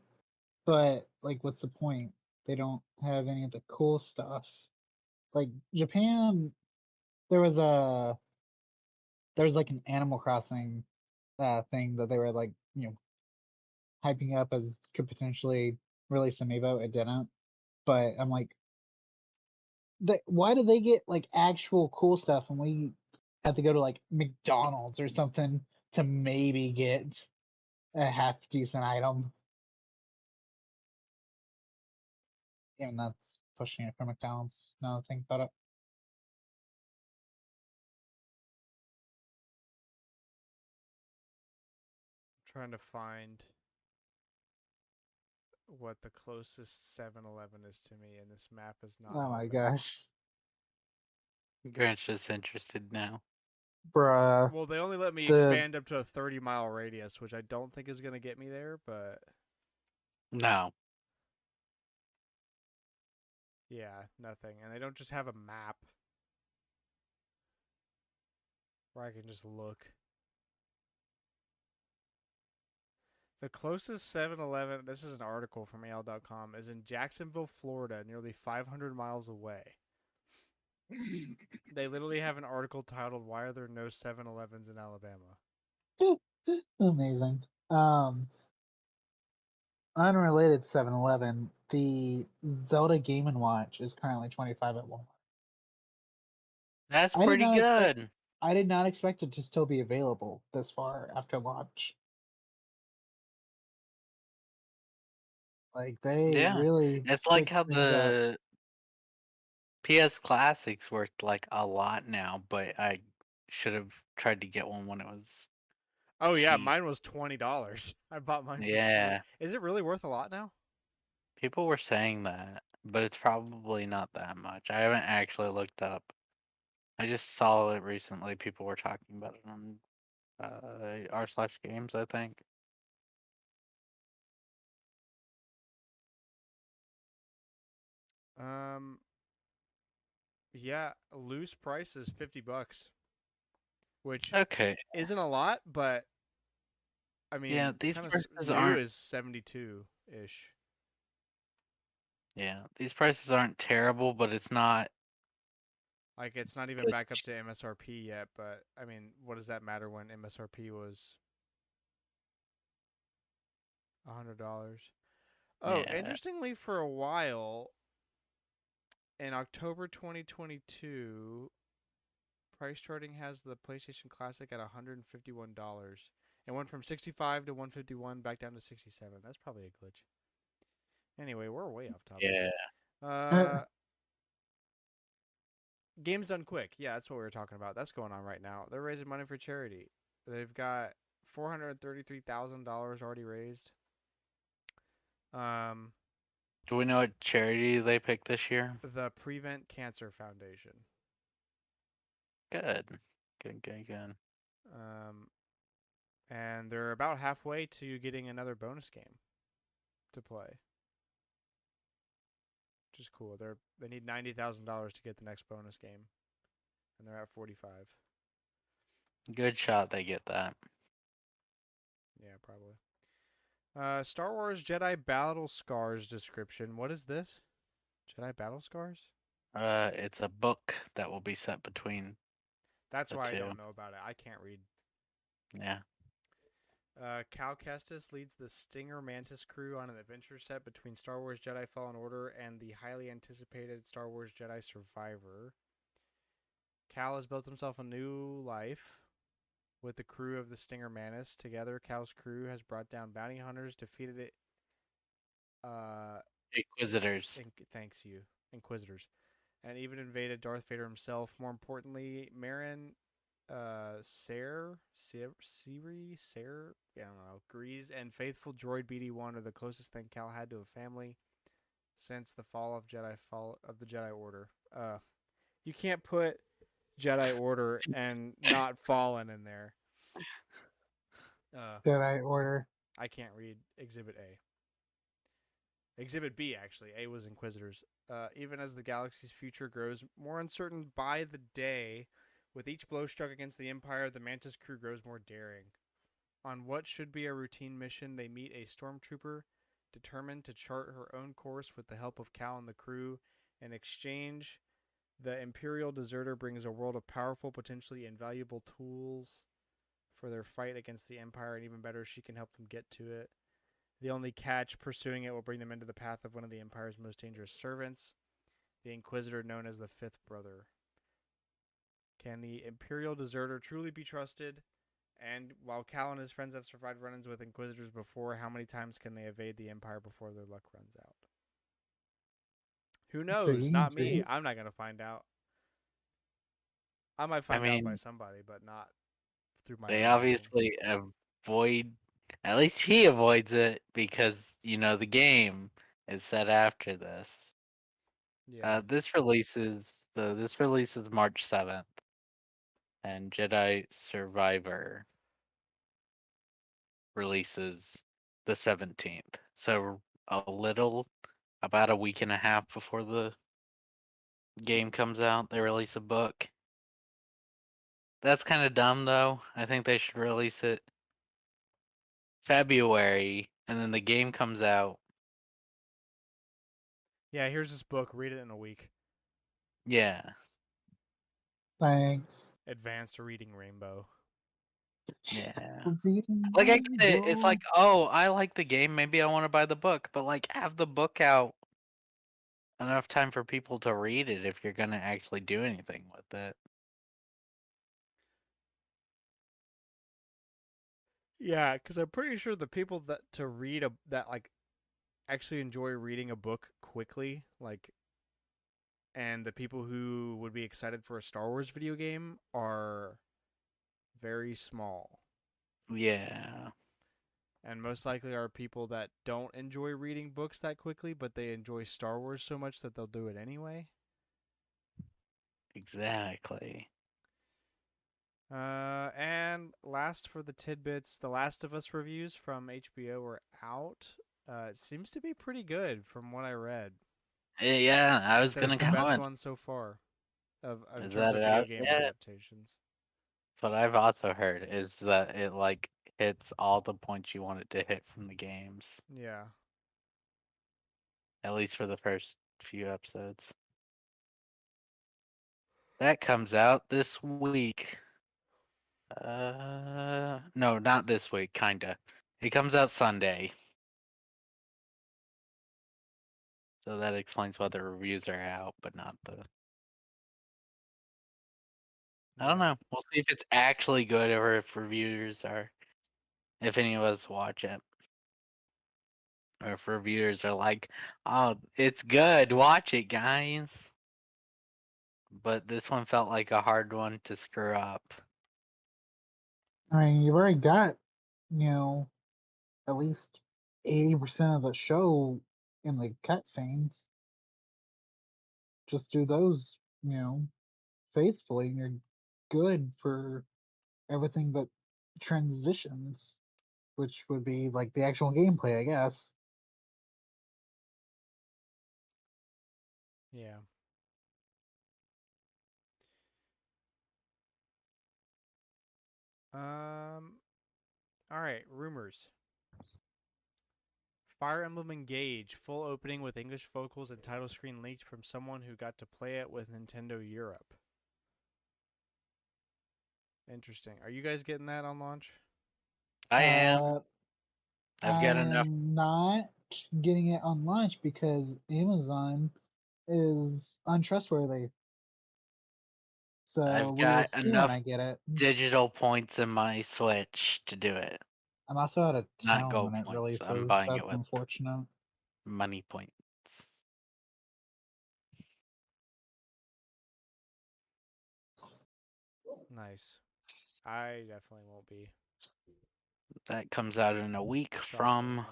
but like, what's the point? They don't have any of the cool stuff. Like Japan, there was a there's like an Animal Crossing thing that they were like, hyping up as could potentially release Amiibo. It didn't, but I'm like, why do they get like actual cool stuff and we have to go to like McDonald's or something to maybe get a half decent item? Even that's pushing it for McDonald's. Now that I think about it. I'm trying to find what the closest 7-Eleven is to me, and this map is not Oh my helping. gosh, Grant's just interested now. bruh. Well, they only let me The expand up to a 30-mile radius, which I don't think is going to get me there, but No. Yeah, nothing. And they don't just have a map where I can just look. The closest 7-Eleven, this is an article from AL.com, is in Jacksonville, Florida, nearly 500 miles away. They literally have an article titled, "Why are there no 7-Elevens in Alabama?" Amazing. Unrelated to 7-Eleven, the Zelda Game and Watch is currently 25 at Walmart. That's I did pretty not expect good. I did not expect it to still be available this far after launch. Like they Yeah. really It's like switched how things up. the PS Classic's worth like a lot now, but I should have tried to get one when it was Oh yeah, cheap. mine was $20. I bought mine for 20. Yeah. Is it really worth a lot now? People were saying that, but it's probably not that much. I haven't actually looked up. I just saw it recently. People were talking about it on r/games, I think. Um, yeah, loose price is $50, which Okay. isn't a lot, but I Yeah, mean, these kind of prices new aren't. is 72 ish. Yeah, these prices aren't terrible, but it's not Like it's not even the. back up to MSRP yet, but I mean, what does that matter when MSRP was $100? Oh, Yeah. interestingly, for a while in October 2022, price charting has the PlayStation Classic at $151. It went from 65 to 151 back down to 67. That's probably a glitch. Anyway, we're way off topic. Yeah. Uh, Games Done Quick. Yeah, that's what we were talking about. That's going on right now. They're raising money for charity. They've got $433,000 already raised. Um, Do we know what charity they picked this year? the Prevent Cancer Foundation. Good. Good, good, good. Um, and they're about halfway to getting another bonus game to play, which is cool. They need $90,000 to get the next bonus game, and they're at 45. Good shot they get that. Yeah, probably. Star Wars Jedi Battle Scars description. What is this? Jedi Battle Scars? It's a book that will be set between That's the why I two. don't know about it. I can't read. Yeah. Cal Kestis leads the Stinger Mantis crew on an adventure set between Star Wars Jedi Fallen Order and the highly anticipated Star Wars Jedi Survivor. Cal has built himself a new life with the crew of the Stinger Mantis. Together, Cal's crew has brought down bounty hunters, defeated it. Inquisitors. Thanks you, Inquisitors, and even invaded Darth Vader himself. More importantly, Marin, I don't know, Grease, and faithful droid BD-1 are the closest thing Cal had to a family since the fall of the Jedi Order. You can't put Jedi Order and not Fallen in there. Jedi Order. I can't read Exhibit A. Exhibit B, actually. A was Inquisitors. Even as the galaxy's future grows more uncertain by the day, with each blow struck against the Empire, the Mantis crew grows more daring. On what should be a routine mission, they meet a stormtrooper determined to chart her own course with the help of Cal and the crew. In exchange, the Imperial deserter brings a world of powerful, potentially invaluable tools for their fight against the Empire, and even better, she can help them get to it. The only catch, pursuing it will bring them into the path of one of the Empire's most dangerous servants, the Inquisitor known as the Fifth Brother. Can the Imperial deserter truly be trusted? And while Cal and his friends have survived run-ins with Inquisitors before, how many times can they evade the Empire before their luck runs out? Who knows? Intriguing, Not me. intriguing. I'm not going to find out. I might I find out by mean, somebody, but not through my they own thinking. obviously avoid. At least he avoids it because the game is set after this. Yeah. This releases March 7th, and Jedi Survivor releases the 17th. So about a week and a half before the Game comes out, they release a book. That's kind of dumb, though. I think they should release it February, and then the game comes out. Yeah, here's this book. Read it in a week. Yeah, Thanks. Advanced Reading Rainbow. yeah. For reading Like, I get it. It's Rainbow. like, oh, I like the game. Maybe I want to buy the book. But, like, have the book out enough time for people to read it if you're going to actually do anything with it. Yeah, because I'm pretty sure the people that like actually enjoy reading a book quickly, like, and the people who would be excited for a Star Wars video game are very small, Yeah, and most likely are people that don't enjoy reading books that quickly, but they enjoy Star Wars so much that they'll do it anyway. exactly. And last for the tidbits, the Last of Us reviews from HBO are out. It seems to be pretty good from what I read. Yeah, I They was said going it's to the best comment. one so far of in Is terms that of it video out game yet? adaptations. What I've also heard is that it, like, hits all the points you want it to hit from the games. Yeah. At least for the first few episodes. That comes out this week. No, not this week, kinda. It comes out Sunday. So that explains why the reviews are out, but not the. I don't Yeah. know. We'll see if it's actually good or if reviewers are. If any of us watch it. Or if reviewers are like, oh, it's good, watch it, guys. But this one felt like a hard one to screw up. I mean, you've already got, you know, at least 80% of the show in the cutscenes. Just do those, faithfully, and you're good for everything but transitions, which would be like the actual gameplay, I guess. Yeah. All right. Rumors. Fire Emblem Engage full opening with English vocals and title screen leaked from someone who got to play it with Nintendo Europe. Interesting. Are you guys getting that on launch? I am. Uh, I've got enough. I'm not getting it on launch because Amazon is untrustworthy. So I've we will got see when enough I get it. digital points in my Switch to do it. I'm also out of Not town gold when it points. I'm releases. buying it That's with unfortunate. money points. Nice. I definitely won't be. That comes out in a week Shocker, from no.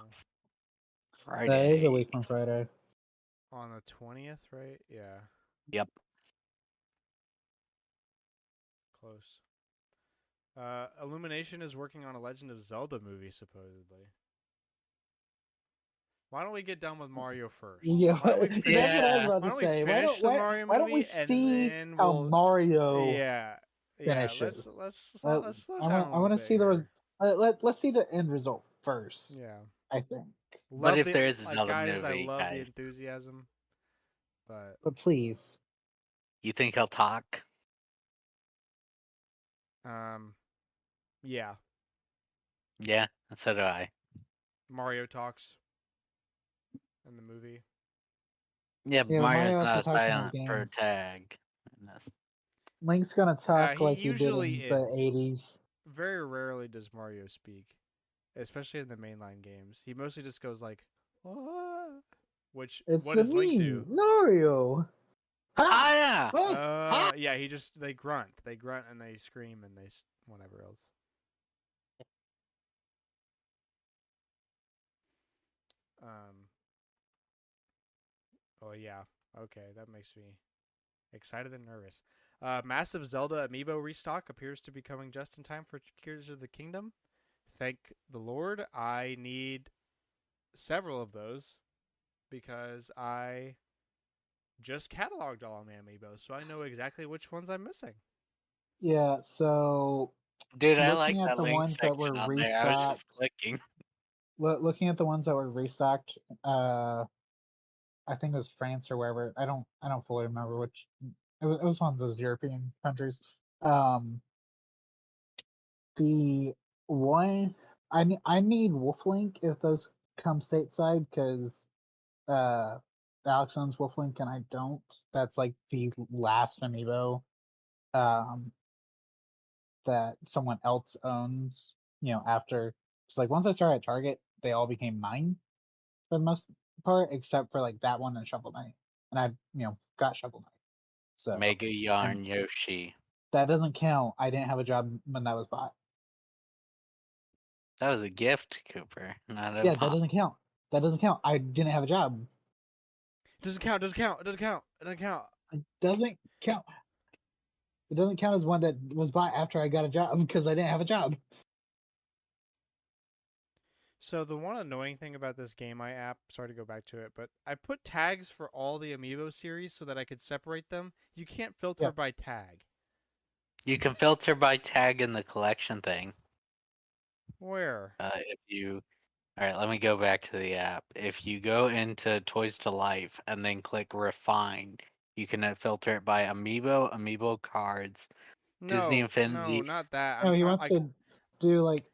That is a Friday. week from Friday. On the 20th, right? Yeah. Yep. Close. Illumination is working on a Legend of Zelda movie, supposedly. Why don't we get done with Mario first? Yeah, Why don't we that's finish? what I was Yeah. about Why to don't we say. finish the Mario Why don't we movie and see then how we'll? Mario Yeah, yeah. Let's finishes? let's Uh, let's slow I down want a I little want to bit see the here. let's see the end result first. Yeah. I think, But Love if the there is a Zelda guys. I movie, love the guys, enthusiasm, but but please, you think he'll talk? um, yeah. Yeah, so do I. Mario talks in the movie. Yeah, but yeah, but Mario's Mario also not a talks in his silent game. tag. Link's gonna talk He like he did usually in the is. '80s. Very rarely does Mario speak, especially in the mainline games. He mostly just goes like, "What?" Which It's what the does Link me, do? Mario. Ha! Ah, yeah. Oh, ha! Yeah, they grunt, and they scream and whatever else. Um. Oh yeah. Okay, that makes me excited and nervous. Massive Zelda amiibo restock appears to be coming just in time for Tears of the Kingdom. Thank the Lord. I need several of those because I just cataloged all my amiibo, so I know exactly which ones I'm missing. Yeah, so Dude, I like looking at that the link ones that section were on there. I was just restocked, clicking. looking at the ones that were restocked, I think it was France or wherever. I don't fully remember which. It was one of those European countries. Um, the one I need Wolflink if those come stateside because uh Alex owns Wolflink and I don't. That's like the last amiibo um that someone else owns. After it's like once I started at Target, they all became mine for the most part, except for like that one and Shovel Knight, and I got Shovel Knight. So Mega and Yarn Yoshi. that doesn't count. I didn't have a job when that was bought. That was a gift, Cooper, not a Yeah, that pop. doesn't count. That doesn't count. I didn't have a job. Doesn't count. Doesn't count. Doesn't count. Doesn't count. It doesn't count. It doesn't count as one that was bought after I got a job because I didn't have a job. So the one annoying thing about this Game Eye app, sorry to go back to it, but I put tags for all the amiibo series so that I could separate them. You can't filter Yeah. by tag. You can filter by tag in the collection thing. Where? If you, all right, let me go back to the app. If you go into Toys to Life and then click Refine, you can filter it by amiibo, amiibo cards, Disney No, Infinity. not that. I'm No, he trying wants like to do like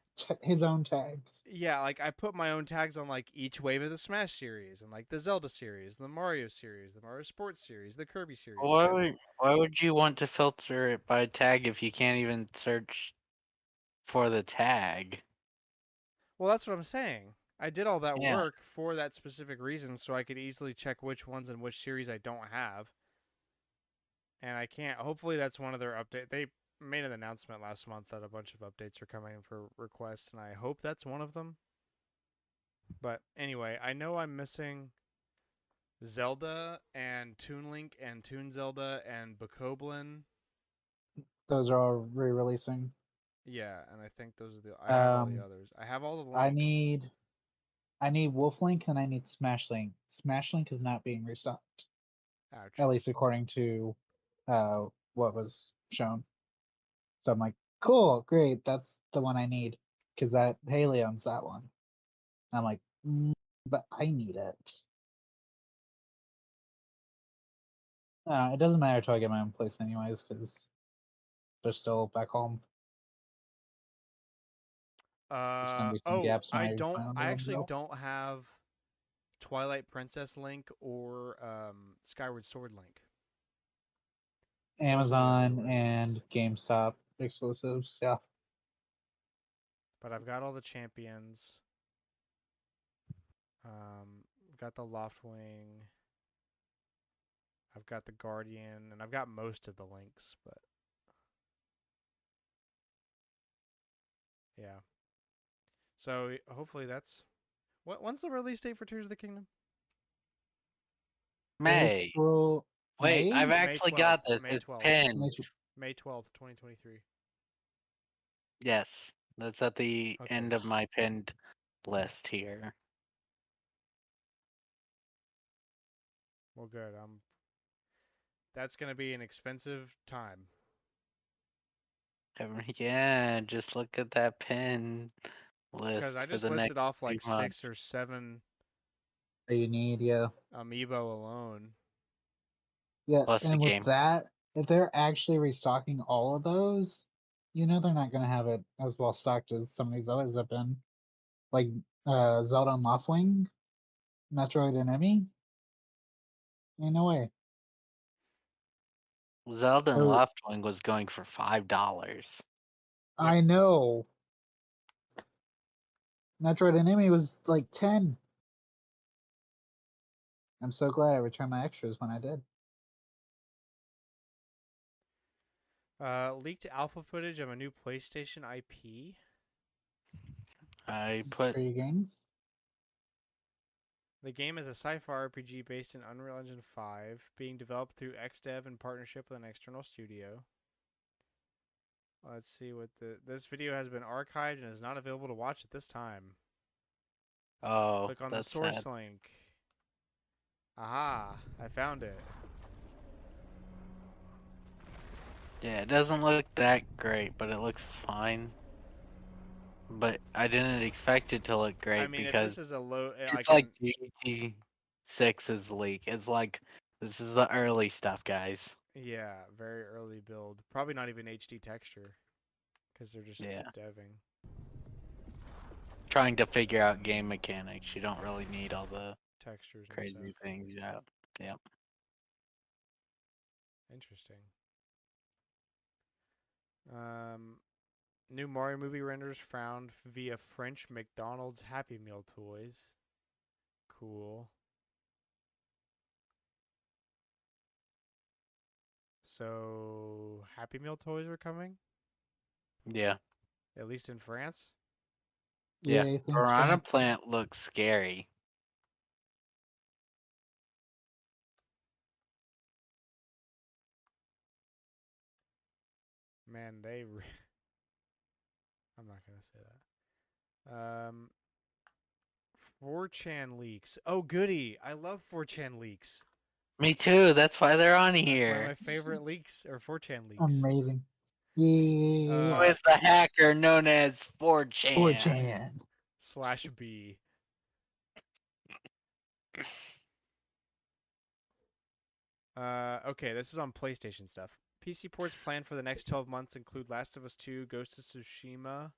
his own tags. yeah, like I put my own tags on like each wave of the Smash series and like the Zelda series, the Mario series, the Mario Sports series, the Kirby series. Why would you want to filter it by tag if you can't even search for the tag? Well, that's what I'm saying. I did all that Yeah. work for that specific reason so I could easily check which ones and which series I don't have. And I can't. Hopefully that's one of their updates. They made an announcement last month that a bunch of updates are coming in for requests and I hope that's one of them. But anyway, I know I'm missing Zelda and Toon Link and Toon Zelda and Bokoblin. Those are all re-releasing. Yeah, and I think those are the. I have all the Um, others. I have all the I links. need Wolflink and I need Smashlink. Smashlink is not being restocked, Ouch. at least according to what was shown. So I'm like, cool, great, that's the one I need because that Haley owns that one. And I'm like, but I need it. It doesn't matter until I get my own place, anyways, because they're still back home. There's gonna be some Oh, gaps when I I finally let them actually go. don't have Twilight Princess Link or Skyward Sword Link. Those are the other Amazon rare and games. GameStop exclusives. Yeah. But I've got all the champions. Got the Loftwing. I've got the Guardian, and I've got most of the links. But yeah. So hopefully that's when's the release date for Tears of the Kingdom? May. April, Wait, May. I've May actually 12th. got this. May It's 12th. pinned. May 12th, 2023. Yes, that's at the Okay. end of my pinned list here. Well, good. That's gonna be an expensive time. Yeah, just look at that pin Because list I for just the next listed off few like 6 months. or 7 That you need, yeah. amiibo alone. Yeah, Plus the and with game. that, if they're actually restocking all of those, they're not gonna have it as well stocked as some of these others have been. Like Zelda and Loftwing, Metroid and Emmy. Ain't no way. Zelda and Oh, Loftwing was going for $5. Yep. I know. Metroid and Emmy was like 10. I'm so glad I returned my extras when I did. Leaked alpha footage of a new PlayStation IP. I put Free games. The game is a sci-fi RPG based in Unreal Engine 5, being developed through XDev in partnership with an external studio. Let's see what this video has been archived and is not available to watch at this time. oh, Click on the that's sad. source link. Aha, I found it. Yeah, it doesn't look that great, but it looks fine. But I didn't expect it to look I great mean, if this because is a low, it's like like an GT6's leak. It's like this is the early stuff, guys. yeah, very early build, probably not even HD texture, because they're just Yeah, deving. trying to figure out game mechanics. You don't really need all the Textures and stuff. crazy things. Yeah, yeah. Interesting. Um, New Mario movie renders found via French McDonald's Happy Meal toys. Cool. So Happy Meal toys are coming, Yeah. at least in France. Yeah. Yay, thanks, Piranha France. Plant looks scary. Man, I'm not gonna say that. 4chan leaks. Oh, goody! I love 4chan leaks. Me too. That's why they're on That's one of my here. favorite leaks, or 4chan leaks. Amazing. Yeah. Who is the hacker known as 4chan? 4chan. /B. Okay, this is on PlayStation stuff. PC ports planned for the next 12 months include Last of Us 2, Ghost of Tsushima,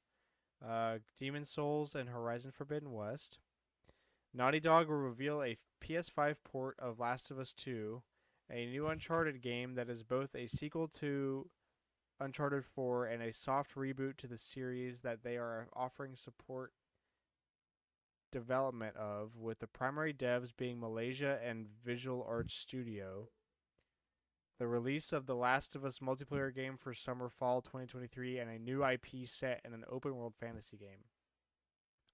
Demon Souls, and Horizon Forbidden West. Naughty Dog will reveal a PS5 port of Last of Us 2, a new Uncharted game that is both a sequel to Uncharted 4 and a soft reboot to the series that they are offering support development of, with the primary devs being Malaysia and Visual Arts Studio. The release of the Last of Us multiplayer game for summer fall 2023 and a new IP set in an open world fantasy game.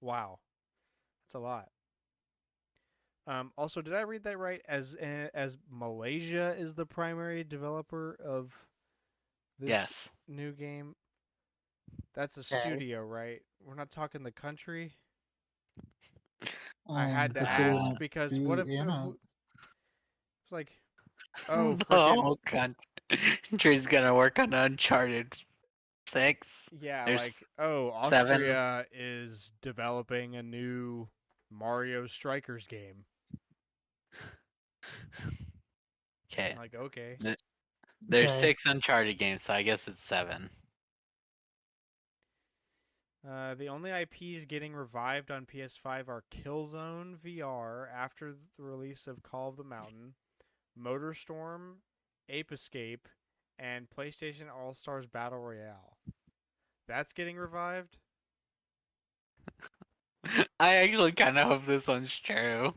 Wow, that's a lot. Also, did I read that right? As Malaysia is the primary developer of this Yes. new game, that's a Okay. studio, right? We're not talking the country. I had The to city Uh, ask might because what be if in it. it's like, oh, the freaking whole country's gonna work on Uncharted 6. yeah, There's like oh, 7. Austria is developing a new Mario Strikers game. Okay. Like okay, There's Okay. 6 Uncharted games, so I guess it's 7. The only IPs getting revived on PS5 are Killzone VR after the release of Call of the Mountain, MotorStorm, Ape Escape, and PlayStation All Stars Battle Royale. That's getting revived? I actually kind of hope this one's true.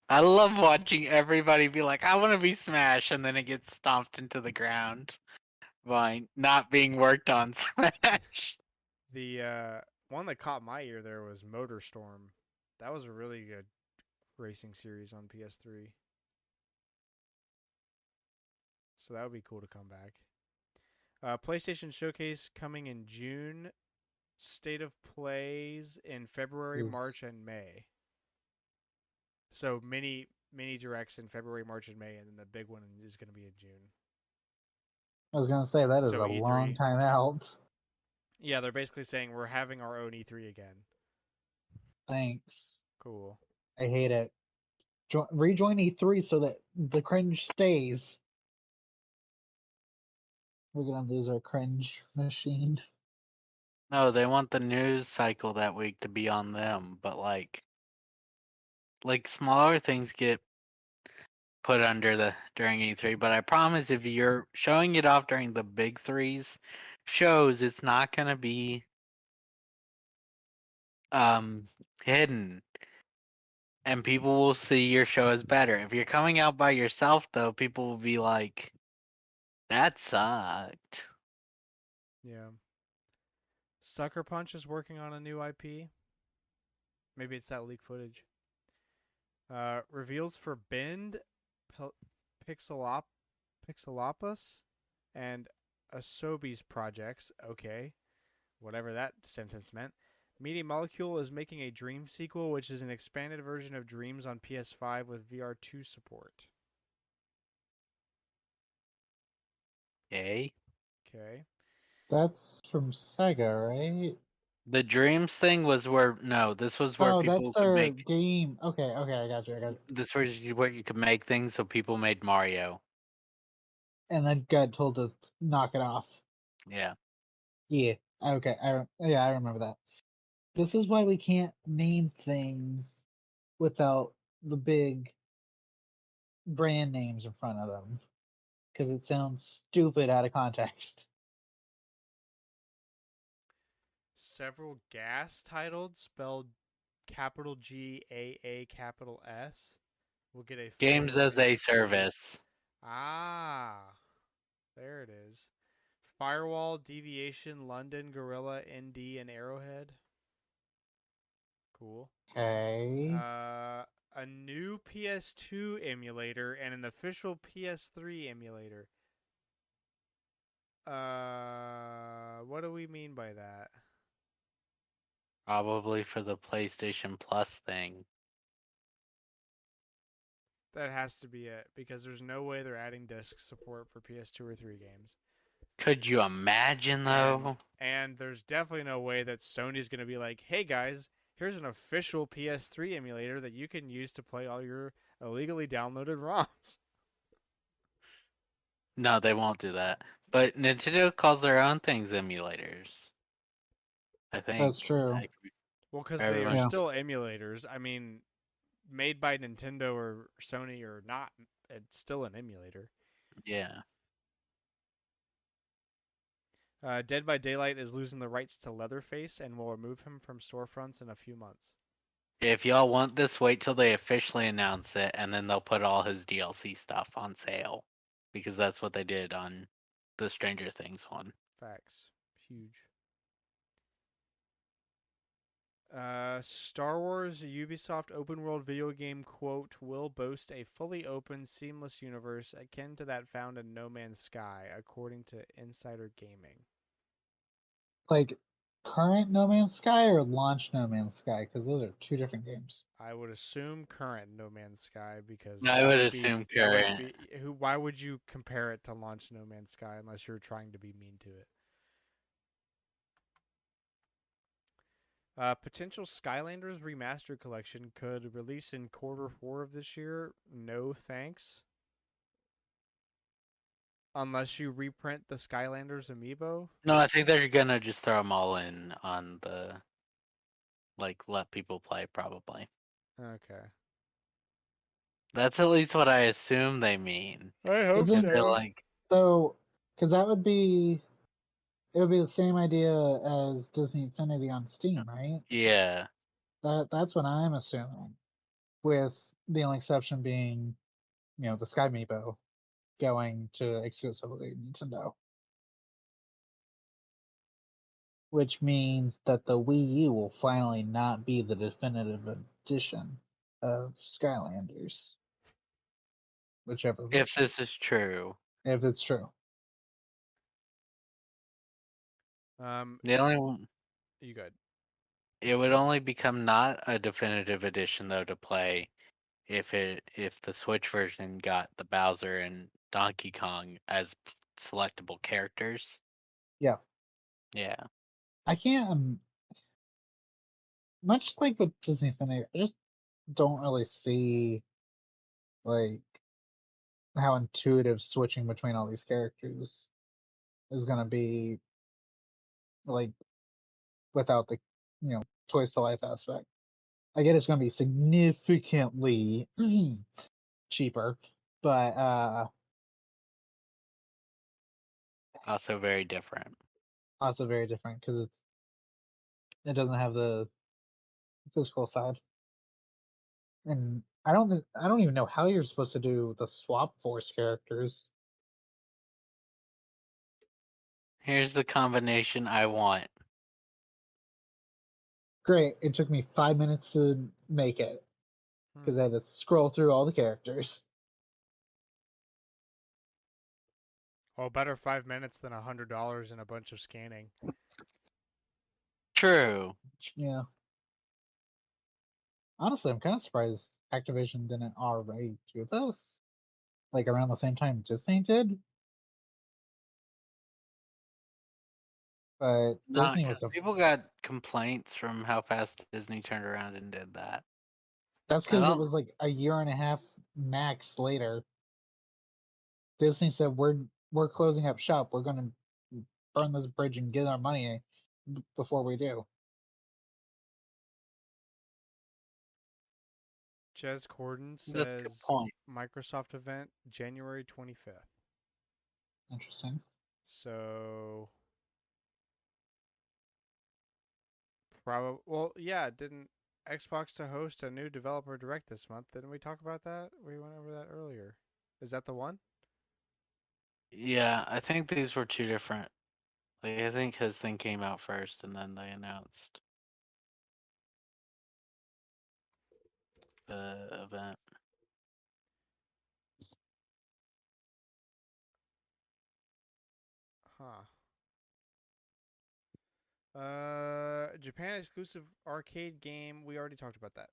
I love watching everybody be like, I want to be Smash, and then it gets stomped into the ground by not being worked on Smash. The one that caught my ear there was MotorStorm. That was a really good racing series on PS3. So that would be cool to come back. PlayStation Showcase coming in June. State of Plays in February, Is- March, and May. So mini directs in February, March, and May, and then the big one is going to be in June. I was gonna say that is So a long E3. time out. Yeah, they're basically saying we're having our own E3 again. Thanks. Cool. I hate it. Rejoin E3 so that the cringe stays. We're gonna lose our cringe machine. No, they want the news cycle that week to be on them, but like smaller things get put under the during E3, but I promise if you're showing it off during the big threes shows, it's not gonna be um hidden, and people will see your show as better. If you're coming out by yourself though, people will be like, that sucked. Yeah. Sucker Punch is working on a new IP. Maybe it's that leak footage. Reveals for Bend, Pixelop, Pixelopus, and Asobi's projects. Okay, whatever that sentence meant. Media Molecule is making a Dream sequel, which is an expanded version of Dreams on PS5 with VR2 support. Okay. Okay. That's from Sega, right? The Dreams thing was where this was where Oh, that's people could their make game. Okay, I got you. I got you. this was where you could make things, so people made Mario. And then got told to knock it off. Yeah. Yeah. Okay. I remember that. This is why we can't name things without the big brand names in front of them, because it sounds stupid out of context. Several gas titled spelled capital GAA capital S will get a Games full as a refund. service. Ah, there it is. Firewall, Deviation, London, Gorilla, ND, and Arrowhead. Cool. Okay. A new PS2 emulator and an official PS3 emulator. What do we mean by that? Probably for the PlayStation Plus thing. That has to be it because there's no way they're adding disc support for PS2 or 3 games. Could you imagine though? And there's definitely no way that Sony's going to be like, "Hey guys, here's an official PS3 emulator that you can use to play all your illegally downloaded ROMs." No, they won't do that. But Nintendo calls their own things emulators. I think. That's true. I could be- Well, cuz they are Everyone. Yeah. still emulators. I mean, made by Nintendo or Sony or not, it's still an emulator. Yeah. Dead by Daylight is losing the rights to Leatherface and will remove him from storefronts in a few months. If y'all want this, wait till they officially announce it, and then they'll put all his DLC stuff on sale, because that's what they did on the Stranger Things one. Facts. Huge. Star Wars Ubisoft open world video game, quote, will boast a fully open, seamless universe akin to that found in No Man's Sky, according to Insider Gaming. Like current No Man's Sky or launch No Man's Sky, because those are two different games. I would assume current No Man's Sky because I would assume that would current. be who. Why would you compare it to launch No Man's Sky unless you're trying to be mean to it? Potential Skylanders Remastered Collection could release in Q4 of this year. No thanks. Unless you reprint the Skylanders amiibo. No, I think they're gonna just throw them all in on the, like, let people play, probably. Okay. That's at least what I assume they mean. I hope Isn't They're so. like, so? Because that would be it would be the same idea as Disney Infinity on Steam, right? yeah. That's what I'm assuming, with the only exception being, the Sky Meepo going to exclusively Nintendo, which means that the Wii U will finally not be the definitive edition of Skylanders, whichever If version, this is true. if it's true. The only one, You good? it would only become not a definitive edition though to play if the Switch version got the Bowser and Donkey Kong as selectable characters. Yeah, Yeah. I can't. Much like with Disney Infinity, I just don't really see like how intuitive switching between all these characters is gonna be, like, without the choice to life aspect. I get it's gonna be significantly cheaper, but Also very different. also very different because it doesn't have the physical side. And I don't even know how you're supposed to do the swap force characters. Here's the combination I want. Great, it took me 5 minutes to make it because I had to scroll through all the characters. Well, better 5 minutes than $100 and a bunch of scanning. True. Yeah. Honestly, I'm kind of surprised Activision didn't already do this, like around the same time Disney did. but Not Disney because was a. people got complaints from how fast Disney turned around and did that. That's I because it don't. was like a year and a half max later. Disney said we're closing up shop. We're gonna burn this bridge and get our money before we do. Jez Corden That's a good says point. Microsoft event January 25th. Interesting. So probably well, yeah, didn't Xbox to host a new developer direct this month? Didn't we talk about that? We went over that earlier. Is that the one? Yeah, I think these were two different. Like, I think his thing came out first, and then they announced the event. Huh. Japan exclusive arcade game. We already talked about that.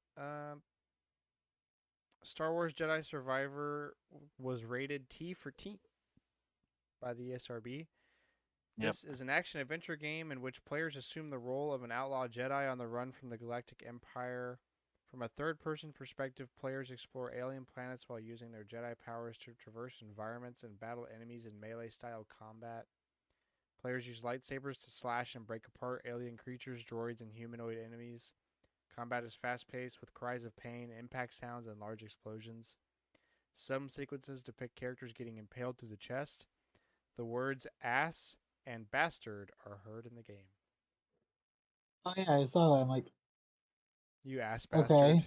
Star Wars Jedi Survivor was rated T for Teen by the ESRB. Yep. This is an action adventure game in which players assume the role of an outlaw Jedi on the run from the Galactic Empire. From a third person perspective, players explore alien planets while using their Jedi powers to traverse environments and battle enemies in melee style combat. Players use lightsabers to slash and break apart alien creatures, droids, and humanoid enemies. Combat is fast paced with cries of pain, impact sounds, and large explosions. Some sequences depict characters getting impaled through the chest. The words ass and bastard are heard in the game. Oh yeah, I saw that. I'm like, You ass bastard.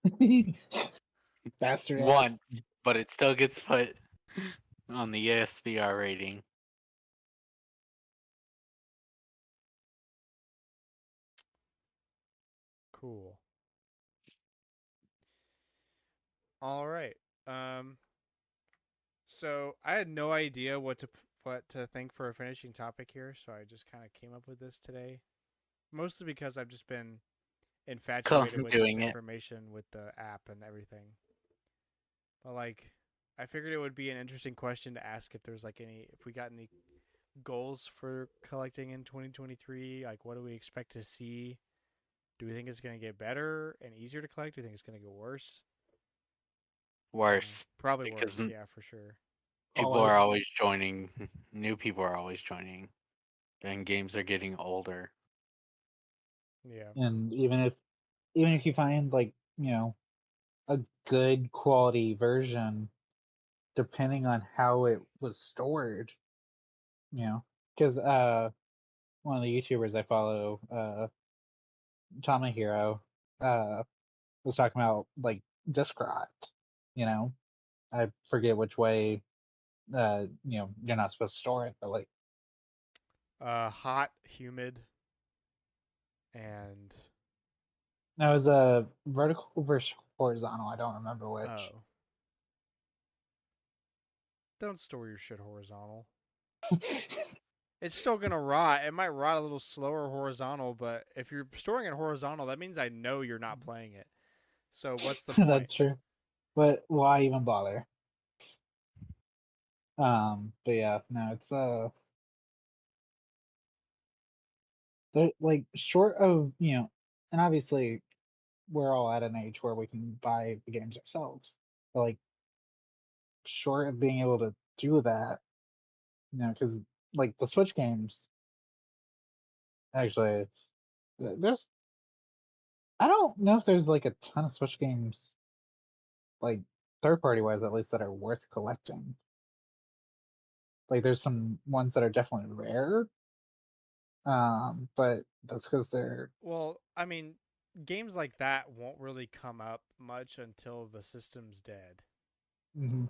okay, bastard ass. Once, but it still gets put on the ESPR rating. Cool. All right. Um so I had no idea what to think for a finishing topic here, so I just kind of came up with this today. Mostly because I've just been infatuated with this Doing it. information with the app and everything. But like I figured it would be an interesting question to ask if there's like if we got any goals for collecting in 2023, like what do we expect to see? Do we think it's going to get better and easier to collect? Do you think it's going to get worse? Worse. Probably Because worse, yeah, for sure. people are Always. always joining. New people are always joining. And games are getting older. Yeah. And even if you find like a good quality version, depending on how it was stored, because one of the YouTubers I follow, Tama Hero, uh, was talking about like disk rot. You know, I forget which way. You're not supposed to store it, but like Hot, humid, and no, it was a vertical versus horizontal. I don't remember which. oh, don't store your shit horizontal. It's still gonna rot. It might rot a little slower horizontal, but if you're storing it horizontal, that means I know you're not playing it. So what's the point? That's true. But why even bother? But yeah, no, it's they're like short of and obviously we're all at an age where we can buy the games ourselves. But like short of being able to do that, because like the Switch games, actually, there's I don't know if there's like a ton of Switch games, like third party wise at least, that are worth collecting. Like there's some ones that are definitely rare, but that's because they're Well, I mean, games like that won't really come up much until the system's dead. mhm.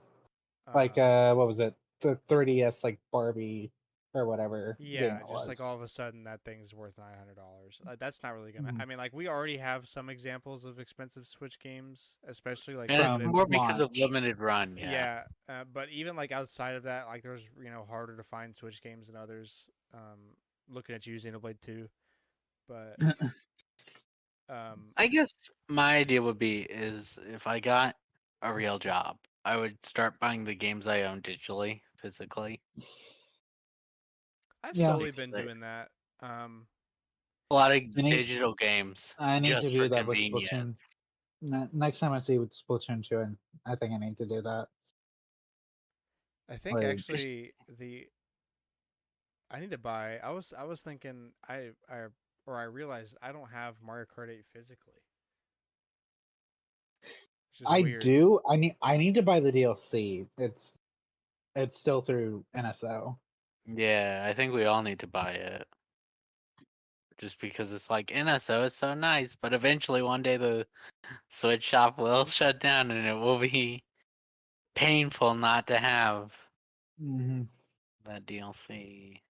Like Um, what was it, the 3DS, like Barbie or whatever game yeah, it just like was. all of a sudden that thing's worth $900. That's not really gonna. Mhm. I mean, like we already have some examples of expensive Switch games, especially like And it's limited. From more because of launch. limited run, yeah. Yeah, but even like outside of that, like there's harder to find Switch games than others. Looking at you, Xenoblade 2, but um, I guess my idea would be is if I got a real job, I would start buying the games I own digitally, physically. I've Yeah, slowly Because been doing that. Um, A lot of I need digital games I need to just for do that with convenience. Splatoon. Next time I see with Splatoon 2, and I think I need to do that. I think Like, actually the I need to buy. I was thinking I realized I don't have Mario Kart 8 physically, which is I weird. do. I need to buy the DLC. It's still through NSO. Yeah, I think we all need to buy it. Just because it's like NSO is so nice, but eventually one day the Switch shop will shut down and it will be painful not to have Mm-hmm. that DLC.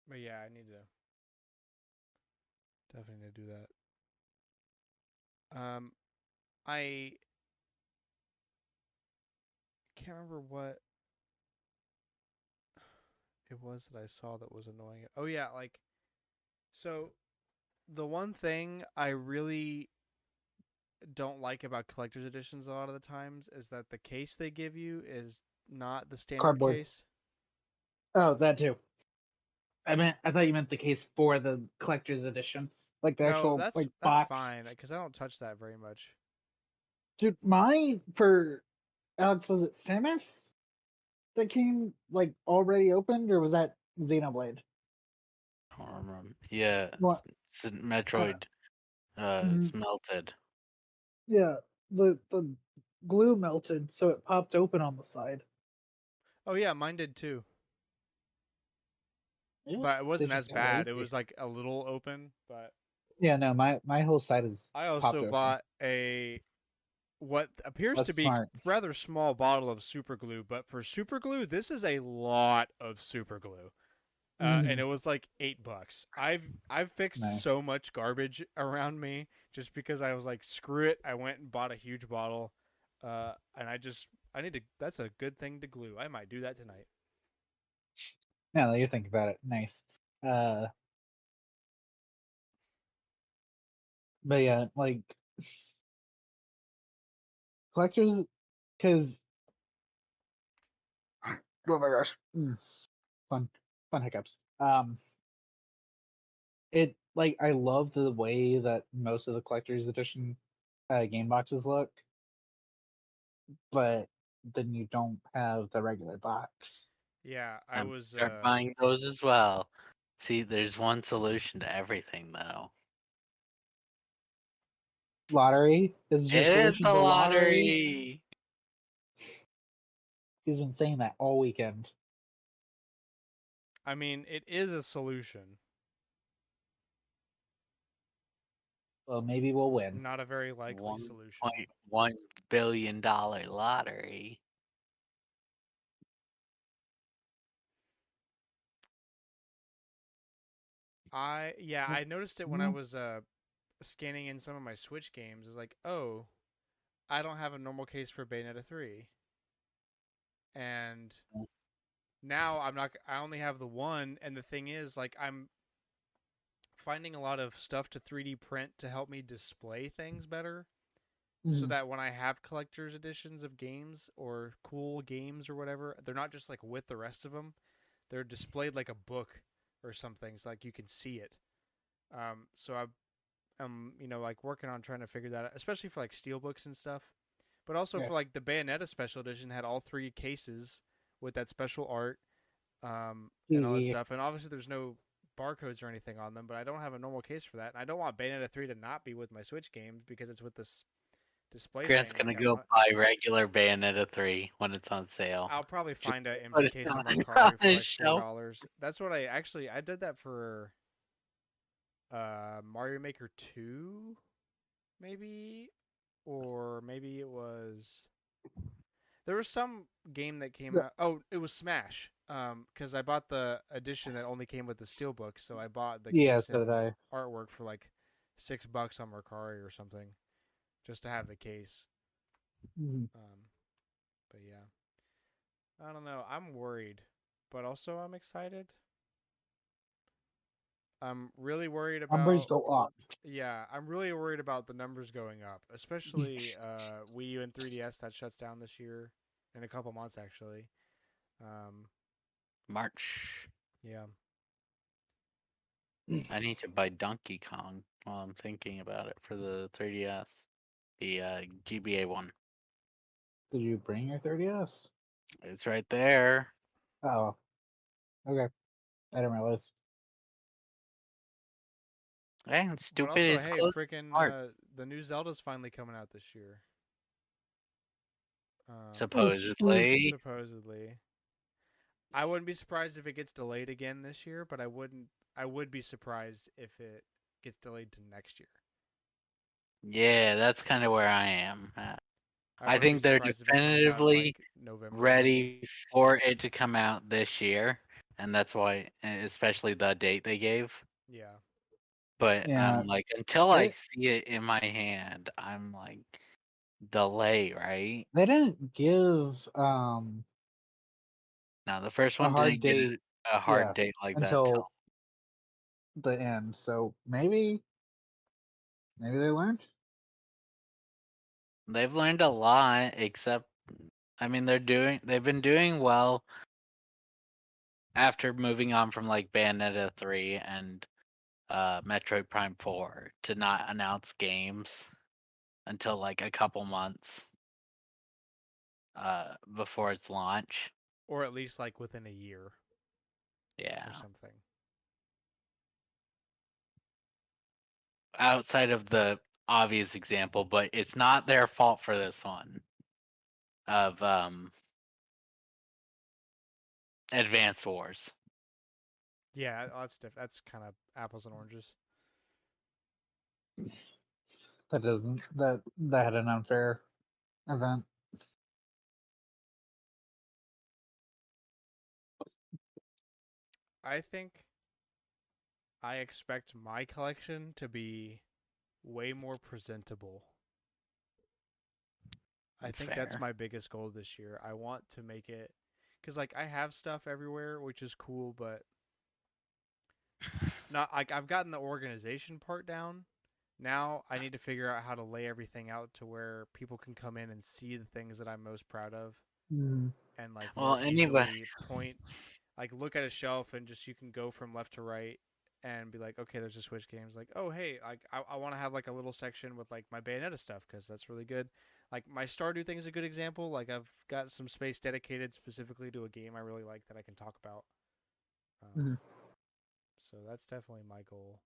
But yeah, I need to definitely need to do that. I can't remember what it was that I saw that was annoying. Oh yeah, like so the one thing I really don't like about collector's editions a lot of the times is that the case they give you is not the standard Cardboard. case. Oh, that too. I thought you meant the case for the collector's edition, like the No, actual that's like that's box. fine because I don't touch that very much. Dude, mine for Alex, was it Samus that came like already opened, or was that Xenoblade? I don't remember. Yeah, What? Uh, Metroid. mhm. It's melted. Yeah, the glue melted, so it popped open on the side. Oh yeah, mine did too, Yeah, but it they wasn't as just got bad. It lazy. was like a little open, but Yeah, no, my whole side is I popped also open. bought a what appears to That's be smart. rather small bottle of super glue, but for super glue, this is a lot of super glue. And Hmm. it was like $8. I've fixed Nice. so much garbage around me just because I was like, screw it. I went and bought a huge bottle, and I need to. That's a good thing to glue. I might do that tonight. Now that you think about it, nice. Uh, but yeah, like collectors, because oh my gosh, fun, fun hiccups. It like I love the way that most of the collector's edition game boxes look, but then you don't have the regular box. Yeah, I I'm was. start buying those as well. See, there's one solution to everything though. Lottery is your It is solution the to lottery. lottery. He's been saying that all weekend. I mean, it is a solution, Well, maybe we'll win. not a very likely One solution. point $1 billion lottery. I noticed it when I Mm, was scanning in some of my Switch games. It's like, oh, I don't have a normal case for Bayonetta 3, and now I'm not. I only have the one, and the thing is, like, I'm finding a lot of stuff to 3D print to help me display things better, so mm, that when I have collector's editions of games or cool games or whatever, they're not just like with the rest of them. They're displayed like a book or something, so like you can see it. So I'm like working on trying to figure that out, especially for like steel books and stuff. But also yeah. for like the Bayonetta special edition had all three cases with that special art, and all that Yeah. stuff. And obviously there's no barcodes or anything on them, but I don't have a normal case for that. And I don't want Bayonetta 3 to not be with my Switch games because it's with this display Grant's thing. gonna Like I go want, buy regular Bayonetta 3 when it's on sale. I'll probably Just find an put empty it case on, on on Mercari for his like four shelf. dollars. That's what I did that for Mario Maker 2 maybe, or maybe it was there was some game that came The- out. Oh, it was Smash. Because I bought the edition that only came with the steelbook, so I bought the Yeah, case so did and I. artwork for like $6 on Mercari or something, just to have the case. Mm. But yeah, I don't know. I'm worried, but also I'm excited. I'm really worried Numbers about. go up. Yeah, I'm really worried about the numbers going up, especially Wii U and 3DS that shuts down this year in a couple months actually. March. Yeah. I need to buy Donkey Kong while I'm thinking about it for the 3DS. The GBA one. Did you bring your 30S? It's right there. Oh, okay. I didn't realize. Hey, But stupid also, is hey, close to freaking March, the new Zelda's finally coming out this year. Ooh. supposedly. Supposedly. I wouldn't be surprised if it gets delayed again this year, but I would be surprised if it gets delayed to next year. Yeah, that's kind of where I am at. I I wouldn't be think they're surprised if it comes out in definitively like November maybe. ready for it to come out this year, and that's why, especially the date they gave. Yeah. But Yeah, I'm like, until I they see it in my hand, I'm like, delay, right? they didn't give Now, the first a one hard didn't get date, a hard yeah, date like that till until the end. So maybe they learned. they've learned a lot, except, I mean, they've been doing well after moving on from like Bayonetta 3 and Metroid Prime 4 to not announce games until like a couple months before its launch. Or at least like within a year Yeah. or something. Outside of the obvious example, but it's not their fault for this one of Advanced Wars. Yeah, that's kind of apples and oranges. That doesn't that had an unfair event. I think I expect my collection to be way more presentable. I That's think that's fair. my biggest goal this year. I want to make it cuz like I have stuff everywhere, which is cool, but not like I've gotten the organization part down. Now I need to figure out how to lay everything out to where people can come in and see the things that I'm most proud of Mm, and like Well, more anyway, easily point like look at a shelf and just you can go from left to right and be like, okay, there's a Switch games. Like, oh hey, like I want to have like a little section with like my Bayonetta stuff because that's really good. Like my Stardew thing is a good example. Like I've got some space dedicated specifically to a game I really like that I can talk about. mm, So that's definitely my goal.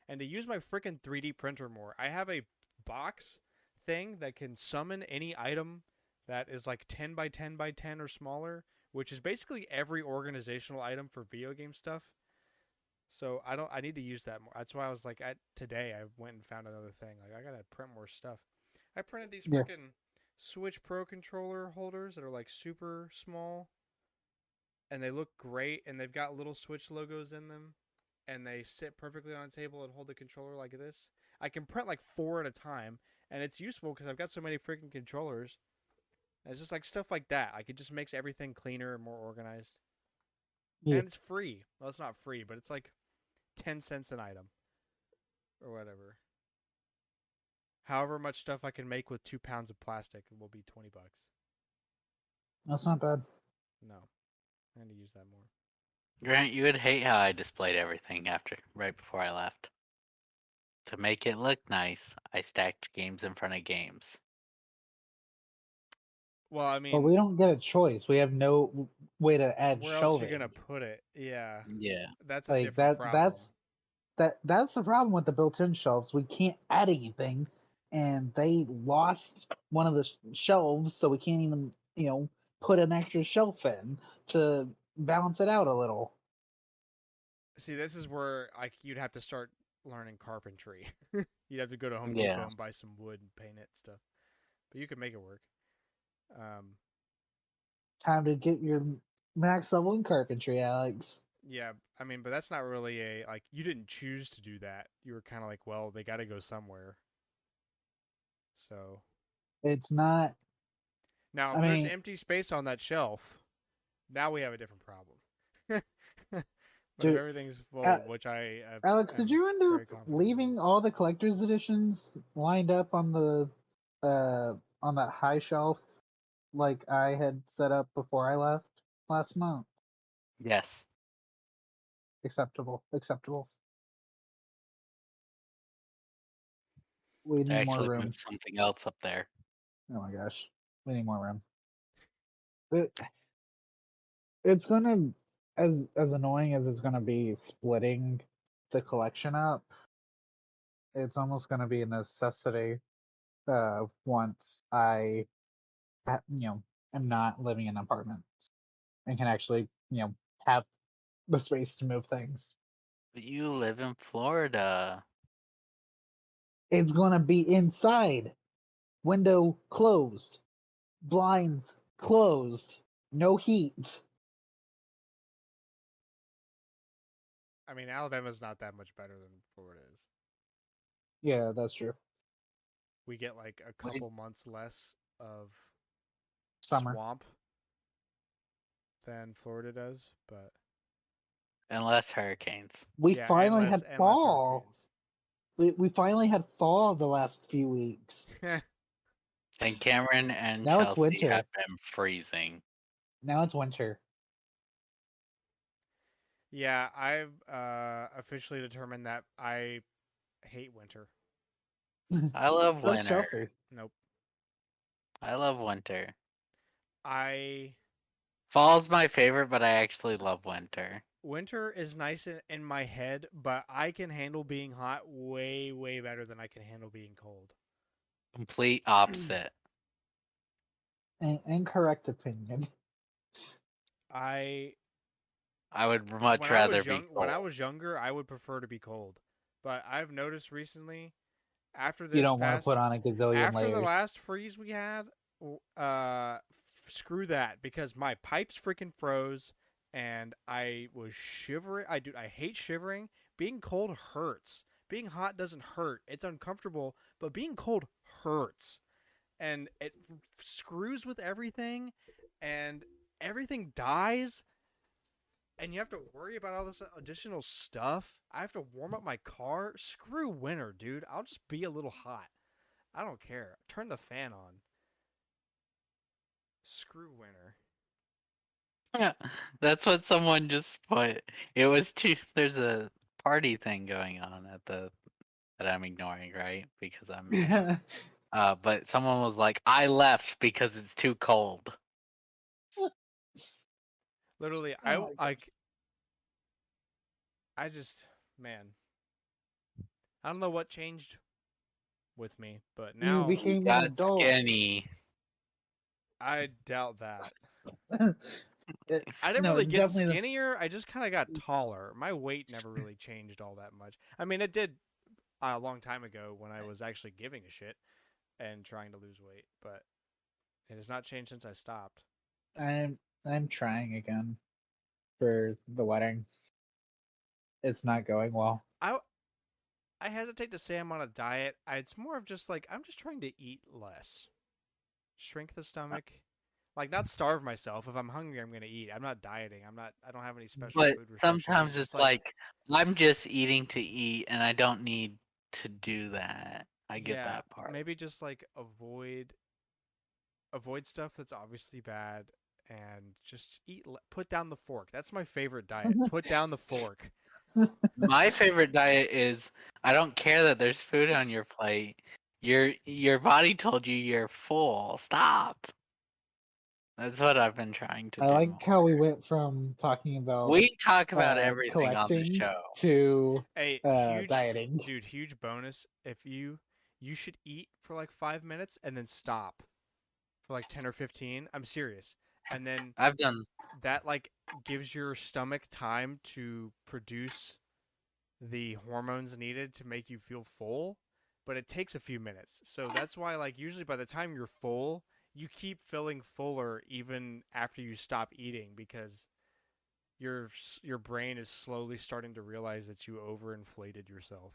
And to use my freaking 3D printer more. I have a box thing that can summon any item that is like 10 by 10 by 10 or smaller, which is basically every organizational item for video game stuff. So I need to use that more. That's why I was like today I went and found another thing. Like I got to print more stuff. I printed these yeah, freaking Switch Pro controller holders that are like super small and they look great and they've got little Switch logos in them and they sit perfectly on a table and hold the controller like this. I can print like 4 at a time and it's useful because I've got so many freaking controllers. And it's just like stuff like that. Like it just makes everything cleaner and more organized. yeah, And it's free. Well, it's not free, but it's like 10 cents an item or whatever. However much stuff I can make with 2 pounds of plastic will be $20. that's not bad. No, I need to use that more. Grant, you would hate how I displayed everything right before I left. To make it look nice, I stacked games in front of games. Well, I But mean, we don't get a choice. We have no way to add where else are you shelving. gonna put it? Yeah, Yeah. that's a Like different problem. that's the problem with the built-in shelves. We can't add anything, and they lost one of the shelves, so we can't even put an extra shelf in to balance it out a little. See, this is where like you'd have to start learning carpentry. You'd have to go to Home Depot Yeah. and buy some wood and paint it and stuff. But you can make it work. Um, Time to get your max level in carpentry, Alex. yeah, I mean, but that's not really a like you didn't choose to do that. You were kind of like, well, they got to go somewhere. So It's not. now, I if there's mean, empty space on that shelf, now we have a different problem. But if dude, everything's A- full, which I Alex, did am you end up very confident it leaving is. all the collector's editions lined up on that high shelf like I had set up before I left? last month. Yes. Acceptable. Acceptable. We I need more actually room. moved something else up there. Oh my gosh. We need more room. It's gonna, as annoying as it's gonna be splitting the collection up, it's almost gonna be a necessity once I am not living in an apartment and can actually have the space to move things. But you live in Florida. It's gonna be inside, window closed, blinds closed, no heat. I mean, Alabama's not that much better than Florida is. Yeah, that's true. We get like a Wait. couple months less of Summer. swamp than Florida does, but And less hurricanes. We yeah, finally had and less fall. We finally had fall the last few weeks. hurricanes. And Cameron and Now it's Chelsea have winter. been freezing. Now it's winter. Yeah, I've officially determined that I hate winter. I love So does winter. Chelsea. Nope. I love winter. I Fall's my favorite, but I actually love winter. Winter is nice in my head, but I can handle being hot way better than I can handle being cold. Complete opposite. An incorrect opinion. I I would much rather be when I cold. was younger, I would prefer to be cold. But I've noticed recently after You this don't want to put past on a gazillion after the layers. last freeze we had, screw that because my pipes freaking froze and I was shivering. I hate shivering. Being cold hurts. Being hot doesn't hurt. It's uncomfortable, but being cold hurts. And it screws with everything and everything dies and you have to worry about all this additional stuff. I have to warm up my car. Screw winter, dude. I'll just be a little hot. I don't care. Turn the fan on. Screw winter. That's what someone just put. It was too. There's a party thing going on at the that I'm ignoring, right? Because I'm in. But someone was like, "I left because it's too cold." Literally, Oh my god. I just man, I don't know what changed with me, but You now You became an got adult. skinny. I doubt that. It, I didn't no, really it's get definitely skinnier. I just kind of got taller. My weight never really changed all that much. I mean, it did a long time ago when I was actually giving a shit and trying to lose weight, but it has not changed since I stopped. I'm trying again for the wedding. It's not going well. I I hesitate to say I'm on a diet. It's more of just like I'm just trying to eat less, shrink the stomach, like not starve myself. If I'm hungry, I'm gonna eat. I'm not dieting. I'm not. I don't have any special But food restrictions. It's sometimes just it's like like I'm just eating to eat, and I don't need to do that. I get yeah, that part. maybe just like avoid stuff that's obviously bad and just eat. Put down the fork. That's my favorite diet. Put down the fork. My favorite diet is I don't care that there's food on your plate. Your body told you you're full. Stop. That's what I've been trying to I do like more. how we went from talking about We talk about everything on the collecting show. to A dieting. huge bonus. If you should eat for like 5 minutes and then stop for like 10 or 15. I'm serious. And then I've done that like gives your stomach time to produce the hormones needed to make you feel full, but it takes a few minutes. So that's why like usually by the time you're full, you keep feeling fuller even after you stop eating because your brain is slowly starting to realize that you overinflated yourself.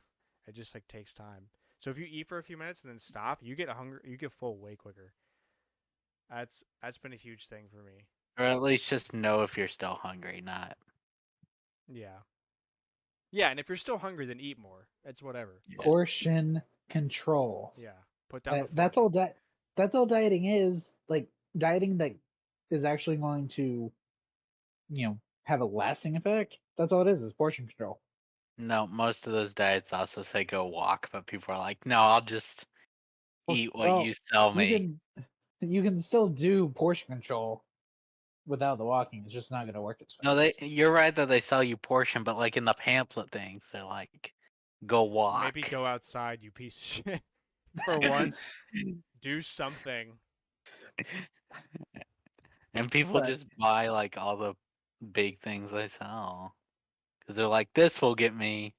It just like takes time. So if you eat for a few minutes and then stop, you get full way quicker. That's been a huge thing for me. or at least just know if you're still hungry, not Yeah. Yeah, and if you're still hungry, then eat more. It's whatever. yeah. Portion control. Yeah. Put down the That's fork. all. That's all dieting is. Like dieting that is actually going to have a lasting effect. That's all it is portion control. No, most of those diets also say go walk, but people are like, no, I'll just eat what Well, you sell you me. can still do portion control without the walking. It's just not going to work as No, fast. you're right that they sell you portion, but like in the pamphlet things, they're like, go Maybe walk. go outside, you piece of shit. For once, do something. And people But just buy like all the big things they sell because they're like, this will get me.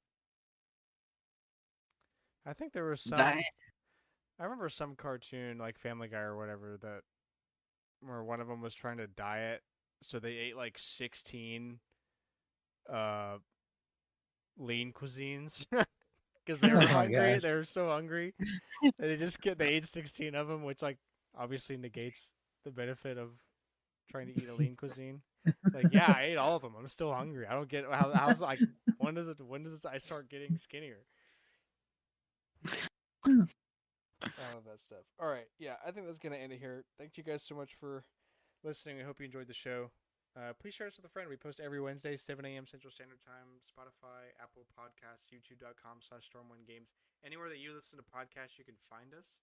I think there was That, some. I remember some cartoon like Family Guy or whatever that where one of them was trying to diet, so they ate like 16 uh lean cuisines because they were oh my hungry. gosh, They were so hungry. They ate 16 of them, which like obviously negates the benefit of trying to eat a lean cuisine. Like, yeah, I ate all of them. I'm still hungry. I don't get how's like when does I start getting skinnier? I love that stuff. All right, yeah, I think that's gonna end it here. Thank you guys so much for listening. I hope you enjoyed the show. Please share us with a friend. We post every Wednesday, 7 a.m. Central Standard Time. Spotify, Apple Podcasts, YouTube.com/StormwindGames. Anywhere that you listen to podcasts, you can find us.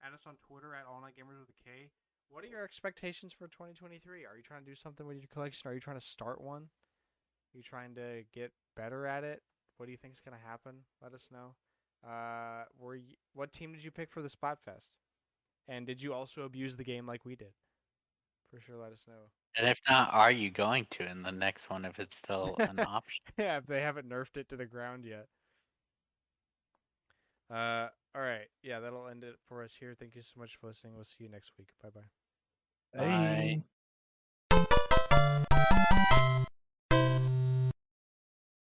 Add us on Twitter at AllNightGamers with a K. What are your expectations for 2023? Are you trying to do something with your collection? Are you trying to start one? Are you trying to get better at it? What do you think is going to happen? Let us know. What team did you pick for the Splatfest? And did you also abuse the game like we did? For sure, let us know. and if not, are you going to in the next one if it's still an option? Yeah, if they haven't nerfed it to the ground yet. All right. Yeah, that'll end it for us here. Thank you so much for listening. We'll see you next week. Bye bye. Bye. hey.